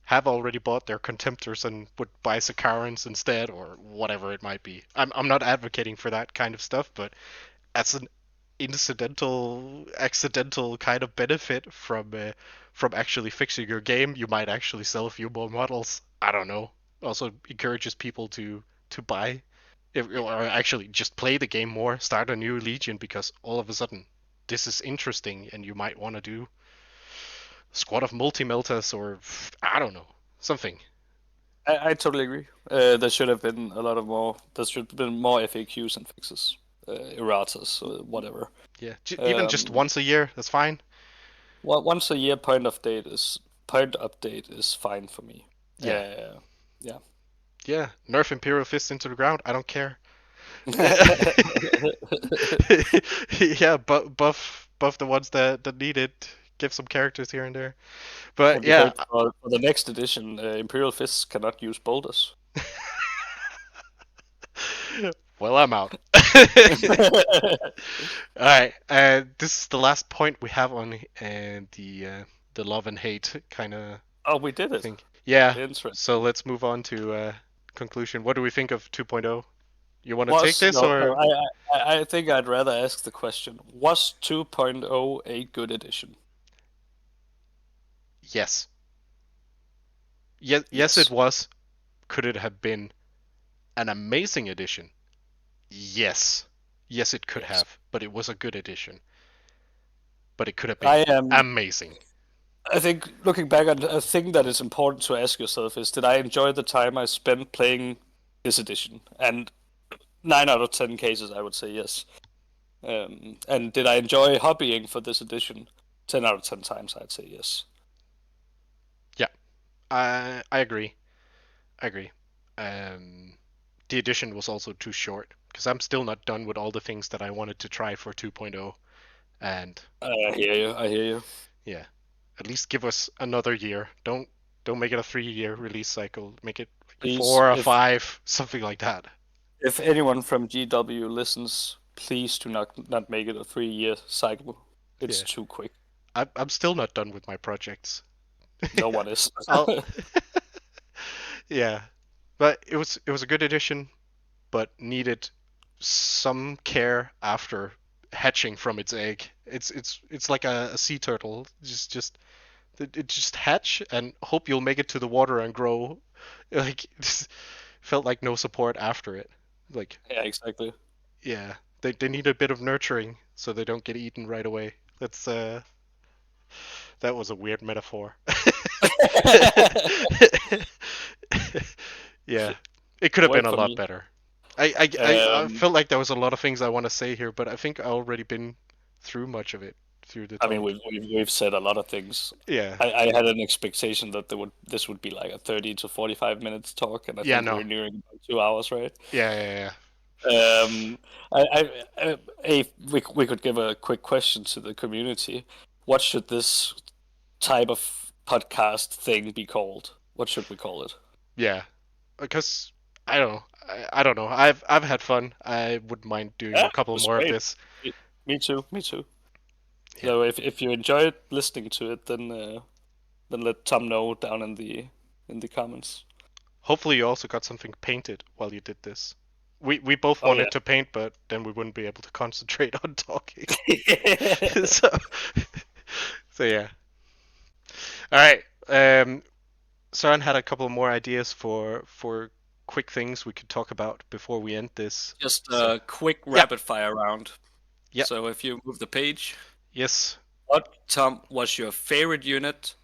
have already bought their contemptors and would buy Sakarans instead, or whatever it might be. I'm not advocating for that kind of stuff, but as an accidental kind of benefit from actually fixing your game, you might actually sell a few more models. I don't know. Also encourages people to buy, or actually just play the game more, start a new legion because all of a sudden this is interesting and you might want to do squad of multi-meltas or I don't know something. I totally agree. There should have been a lot of more. There should have been more FAQs and fixes, erratas, whatever. Yeah, even just Um, once a year, that's fine. Once a year point update is fine for me. Yeah, Yeah. yeah. Nerf Imperial Fist into the ground. I don't care. Yeah, but buff the ones that need it. Give some characters here and there. But Have you yeah, heard for the next edition, Imperial Fists cannot use boulders? well, I'm out. All right, this is the last point we have on the love and hate kind of Oh, we did it. thing. Yeah, so Interesting. let's move on to conclusion. What do we think of 2.0? You want to take Was this no, no. or I think I'd rather ask the question: Was 2.0 a good edition? yes? Yes, yes, it Yes. was. Could it have been an amazing edition? Yes. Yes, it could Yes. have, but it was a good edition. But it could have been I am. amazing. I think looking back on a thing that is important to ask yourself is: Did I enjoy the time I spent playing this edition? And 9 out of 10 cases, I would say yes. And did I enjoy hobbying for this edition? 10 out of 10 times, I'd say yes. Yeah, I agree. I agree. Um, the edition was also too short because I'm still not done with all the things that I wanted to try for 2.0. And I hear you. I hear you. yeah, at least give us another year. Don't make it a 3 year release cycle. Make it like Please, 4 or 5, something like that. if anyone from GW listens, please do not make it a 3 year cycle. It's Yeah, too quick. I'm still not done with my projects. No one is. I'll yeah, but it was a good edition, but needed some care after hatching from its egg. It's like a sea turtle. It just hatch and hope you'll make it to the water and grow. Like felt like no support after it. Like Yeah, exactly. yeah, they need a bit of nurturing so they don't get eaten right away. That's that was a weird metaphor. Yeah, it could have been Work a for lot me. better. I Um, felt like there was a lot of things I want to say here, but I think I already been through much of it through the I mean, talk. we've said a lot of things. Yeah, I had an expectation that this would be like a 30 to 45 minutes talk, and I yeah, think no, we're nearing about 2 hours, right? yeah, yeah, yeah. Um, if we could give a quick question to the community. What should this type of podcast thing be called? What should we call it? Yeah. Because I don't know. I don't know. I've had fun. I wouldn't mind doing Yeah, a it couple was more of great. this. Me too. Me too. Yeah. So if you enjoyed listening to it, then let Tom know down in the comments. Hopefully you also got something painted while you did this. We both Oh wanted yeah. to paint, but then we wouldn't be able to concentrate on talking. so so yeah. All right. Søren had a couple more ideas for quick things we could talk about before we end this. Just So a quick yeah, rapid fire round. yeah, So if you move the page, yes. what Tom was your favorite unit?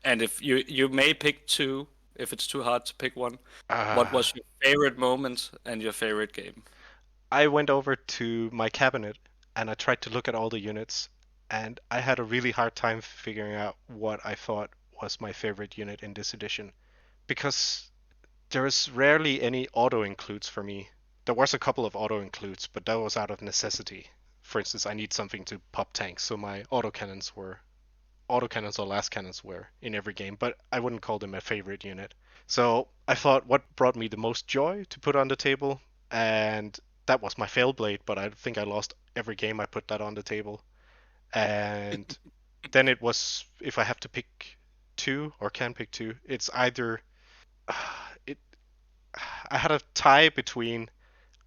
And if you may pick two, if it's too hard to pick one, what Uh, was your favorite moment and your favorite game? I went over to my cabinet and I tried to look at all the units, and I had a really hard time figuring out what I thought was my favorite unit in this edition because there is rarely any auto includes for me. There was a couple of auto includes, but that was out of necessity. For instance, I need something to pop tanks, so my autocannons or last cannons were in every game, but I wouldn't call them a favorite unit. So I thought what brought me the most joy to put on the table, and that was my Failblade, but I think I lost every game I put that on the table. And then it was, if I have to pick two or can pick two, it's either it. I had a tie between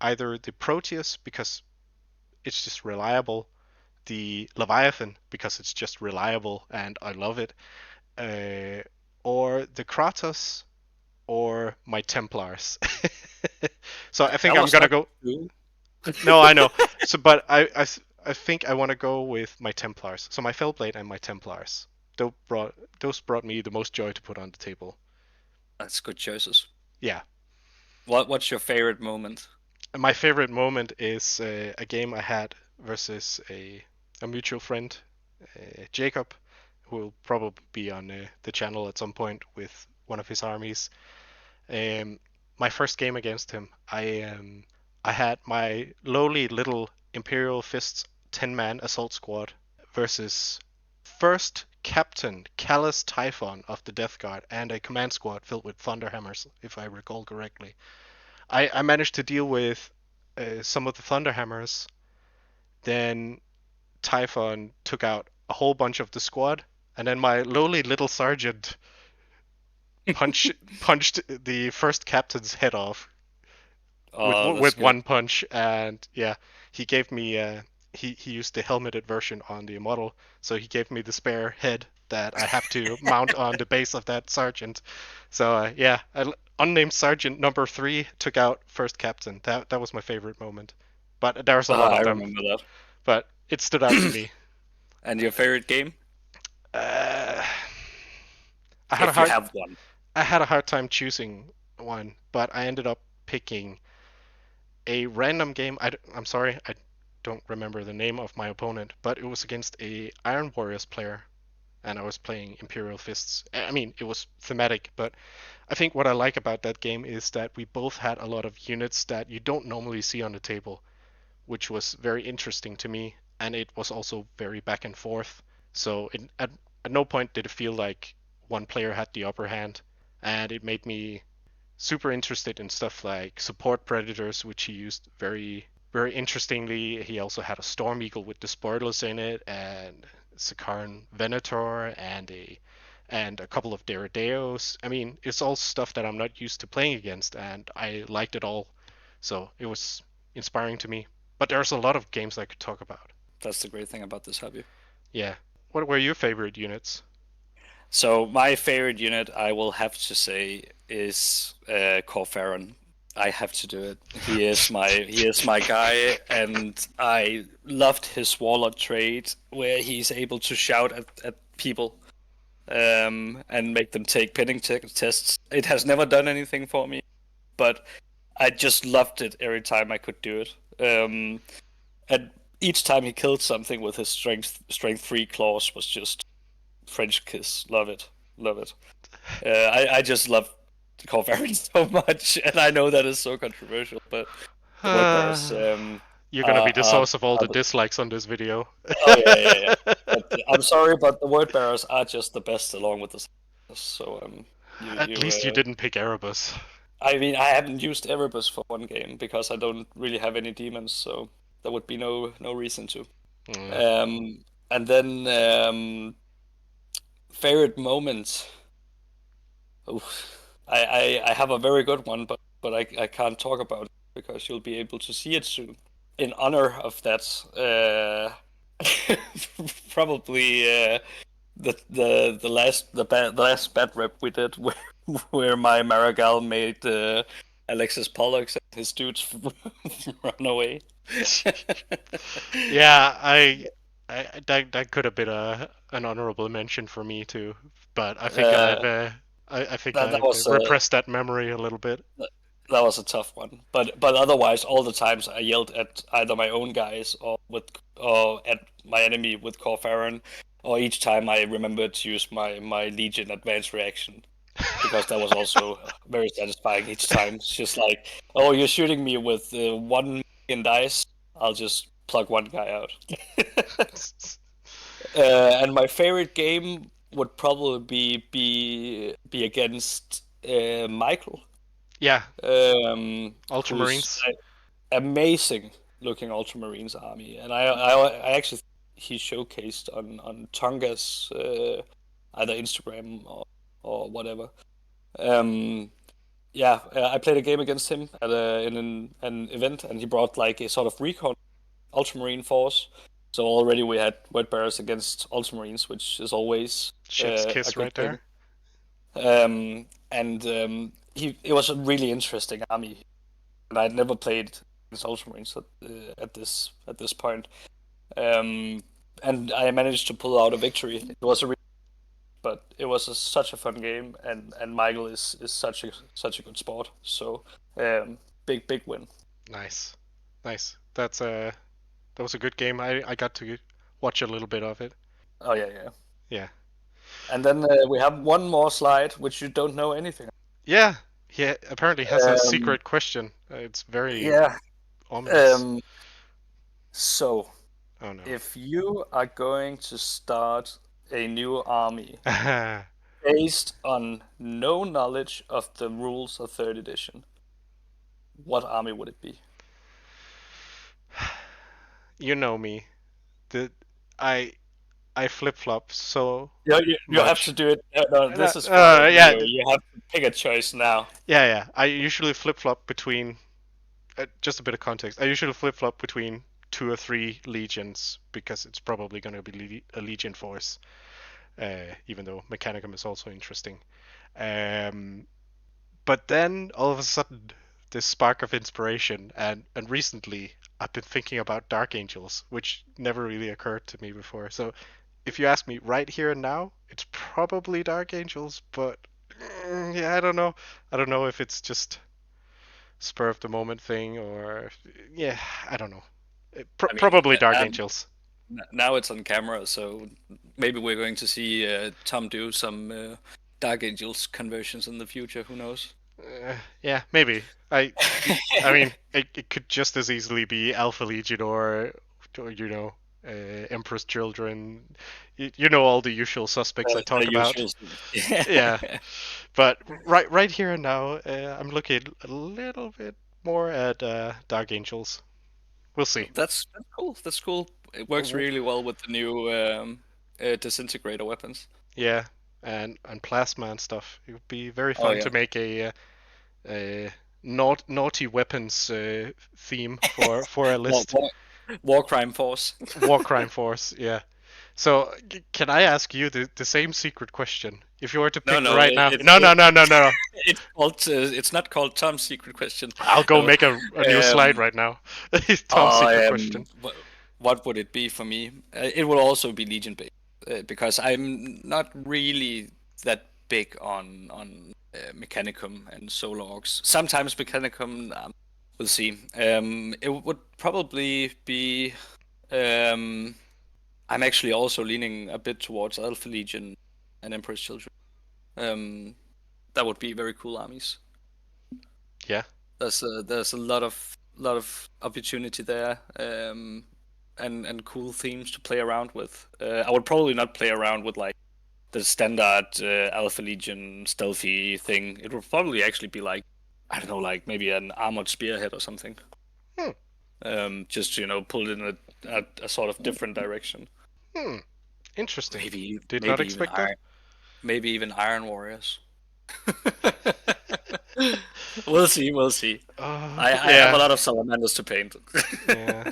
either the Proteus because it's just reliable, the Leviathan because it's just reliable and I love it, uh, or the Kratos or my Templars. So I think That I'm was gonna not go. two. No, I know. So, but I think I want to go with my Templars. So my Fellblade and my Templars. Those brought me the most joy to put on the table. That's good choices. Yeah. What's your favorite moment? And my favorite moment is a game I had versus a mutual friend, Jacob, who will probably be on the channel at some point with one of his armies. My first game against him, I had my lowly little Imperial Fists 10-man assault squad versus first Captain Callus Typhon of the Death Guard and a command squad filled with Thunderhammers, if I recall correctly. I managed to deal with some of the Thunderhammers. Then Typhon took out a whole bunch of the squad, and then my lowly little sergeant punched the first captain's head off with Oh, that's with good. one punch, and yeah, he gave me he used the helmeted version on the model, so he gave me the spare head that I have to mount on the base of that sergeant. So yeah, unnamed sergeant number 3 took out first captain. That was my favorite moment, but there's a lot I of them. remember But it stood out to that. me. And your favorite game, Uh, I had a if you hard have one. I had a hard time choosing one, but I ended up picking a random game. I'm sorry, I don't remember the name of my opponent, but it was against a Iron Warriors player, and I was playing Imperial Fists. I mean, it was thematic, but I think what I like about that game is that we both had a lot of units that you don't normally see on the table, which was very interesting to me, and it was also very back and forth. So at no point did it feel like one player had the upper hand, and it made me super interested in stuff like support predators, which he used very interestingly. He also had a Storm Eagle with the spoilers in it, and Sakaran Venator, and a couple of Derrideos. I mean, it's all stuff that I'm not used to playing against, and I liked it all. So it was inspiring to me. But there's a lot of games I could talk about. That's the great thing about this hobby. Yeah. What were your favorite units? So my favorite unit, I will have to say, is Corfaron. I have to do it. He is my guy, and I loved his warlord trait where he's able to shout at people and make them take pinning tests. It has never done anything for me, but I just loved it every time I could do it. And each time he killed something with his strength 3 claws was just French kiss. Love it, love it. I just love Corvarin so much, and I know that is so controversial, but the word bears You're gonna are, be the are, source of all are the the, dislikes on this video. oh yeah, yeah, yeah. But I'm sorry, but the word bearers are just the best along with the so you At you least you didn't pick Erebus. I mean, I haven't used Erebus for one game because I don't really have any demons, so there would be no reason to. Mm. And then favorite moment. Oof. I have a very good one, but I can't talk about it because you'll be able to see it soon. In honor of that, probably the last bad rep we did where my Marigal made Alexis Pollux and his dudes run away. Yeah, I that could have been an honorable mention for me too, but I think Uh, I think that I've was repressed that memory a little bit. that was a tough one. But otherwise, all the times I yelled at either my own guys or at my enemy with Corfaron, or each time I remembered to use my Legion advanced reaction, because that was also very satisfying each time. It's just like, oh, you're shooting me with 1 million dice. I'll just plug one guy out. And my favorite game would probably be against Michael, Yeah, who's Ultramarines. amazing looking Ultramarines army, and I actually think he showcased on Tonga's either Instagram or whatever. Um, yeah, I played a game against him at in an event, and he brought like a sort of recon Ultramarine force. So already we had Wet Bears against Ultramarines, which is always Chef's a kiss good right thing. there. And it was a really interesting army, and I'd never played against Ultramarines at this point. Um, and I managed to pull out a victory. It was but it was such a fun game, and Michael is such a good sport. So big win. Nice, nice. That was a good game. I got to watch a little bit of it. Oh yeah. Yeah, And then we have one more slide, which you don't know anything. yeah. He apparently has a Um, secret question. It's very yeah. ominous. Um, so, Oh no. if you are going to start a new army based on no knowledge of the rules of third edition, what army would it be? You know me. The I I flip flop so You have to much. do it. No, this is for our Yeah, video. You have to pick a choice now. yeah. I usually flip flop between just a bit of context. I usually flip flop between two or three legions because it's probably going to be a legion force. Even though Mechanicum is also interesting. Um, but then all of a sudden, this spark of inspiration, and recently I've been thinking about Dark Angels, which never really occurred to me before. So if you ask me right here and now, it's probably Dark Angels, but yeah, I don't know. I don't know if it's just spur of the moment thing or yeah, I don't know. I mean, Probably Dark Angels. now it's on camera, so maybe we're going to see Tom do some Dark Angels conversions in the future. Who knows? Yeah, maybe. I mean, it could just as easily be Alpha Legion or Emperor's Children. You know all the usual suspects I The talk about. usual. Yeah, but right here and now, I'm looking a little bit more at Dark Angels. We'll see. That's cool. That's cool. It works W- really well with the new disintegrator weapons. Yeah, and plasma and stuff. It would be very Oh fun yeah. to make a naughty weapons theme for a War, list. war, war crime force. War crime force, yeah. So can I ask you the same secret question? If you were to No, pick no, right now, no, no, no, no, no. it's called. It's not called Tom's secret question. I'll go No. make a new slide right now. Tom's secret question. What would it be for me? It will also be Legion based, because I'm not really that big on Mechanicum and Solargs. Sometimes Mechanicum, we'll see. It would probably be. Um, I'm actually also leaning a bit towards Alpha Legion and Emperor's Children. Um, that would be very cool armies. Yeah, There's a lot of opportunity there, and cool themes to play around with. I would probably not play around with like the standard Alpha Legion stealthy thing. It would probably actually be like, I don't know, like maybe an armored spearhead or something. hmm, Just pulled in a sort of different direction. hmm. Interesting. Maybe Did not maybe even expect that. Iron Warriors. We'll see. We'll see. I have a Yeah, lot of salamanders to paint. yeah.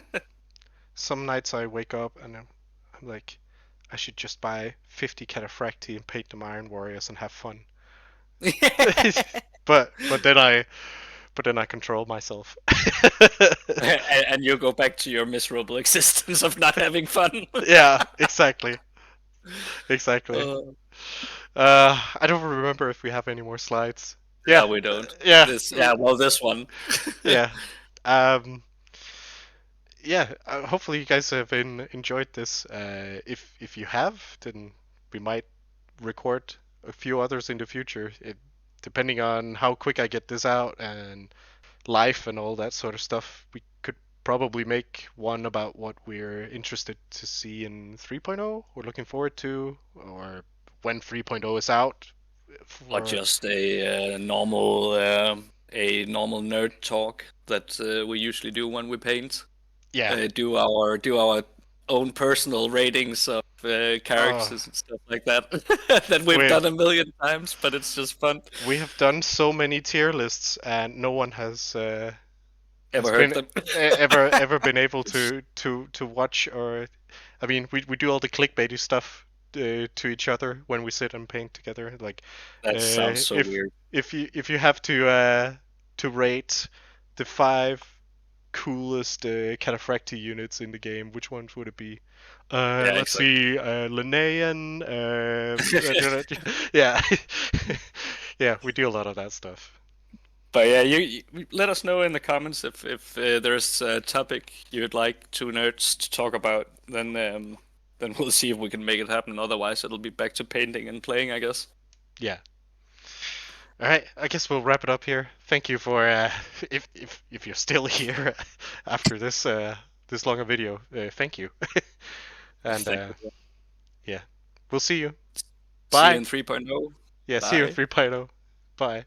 Some nights I wake up and I'm like, I should just buy 50 Cataphracti and paint them Iron Warriors and have fun. but but then I but then I control myself. And you go back to your miserable existence of not having fun. Yeah, exactly. Exactly. Uh, I don't remember if we have any more slides. yeah, Yeah, we don't. yeah, Well, this one. yeah. Um, yeah. Hopefully, you guys have enjoyed this. If you have, then we might record a few others in the future. Depending on how quick I get this out and life and all that sort of stuff, we could probably make one about what we're interested to see in 3.0 or looking forward to, or when 3.0 is out. Or For just a normal nerd talk that we usually do when we paint. yeah, Do our own personal ratings of uh, characters and stuff like that that we've we done a million times, but it's just fun. we have done so many tier lists and no one has Ever heard been them? ever been able to watch. Or I mean, we do all the clickbaity stuff to each other when we sit and paint together. Like, That sounds uh, so if weird. if you have to rate the five coolest cataphractii units in the game, which ones would it be? Yeah, Let's exactly. see, Linnaean. Yeah, yeah, we do a lot of that stuff. But yeah, you let us know in the comments if there's a topic you'd like two nerds to talk about. Then we'll see if we can make it happen. Otherwise, it'll be back to painting and playing, I guess. Yeah. All right, I guess we'll wrap it up here. Thank you for if you're still here after this long a video. Thank you, and Thank you. yeah, we'll see you. See you Bye. in 3.0. Yeah, see you in Bye. 3.0. Bye.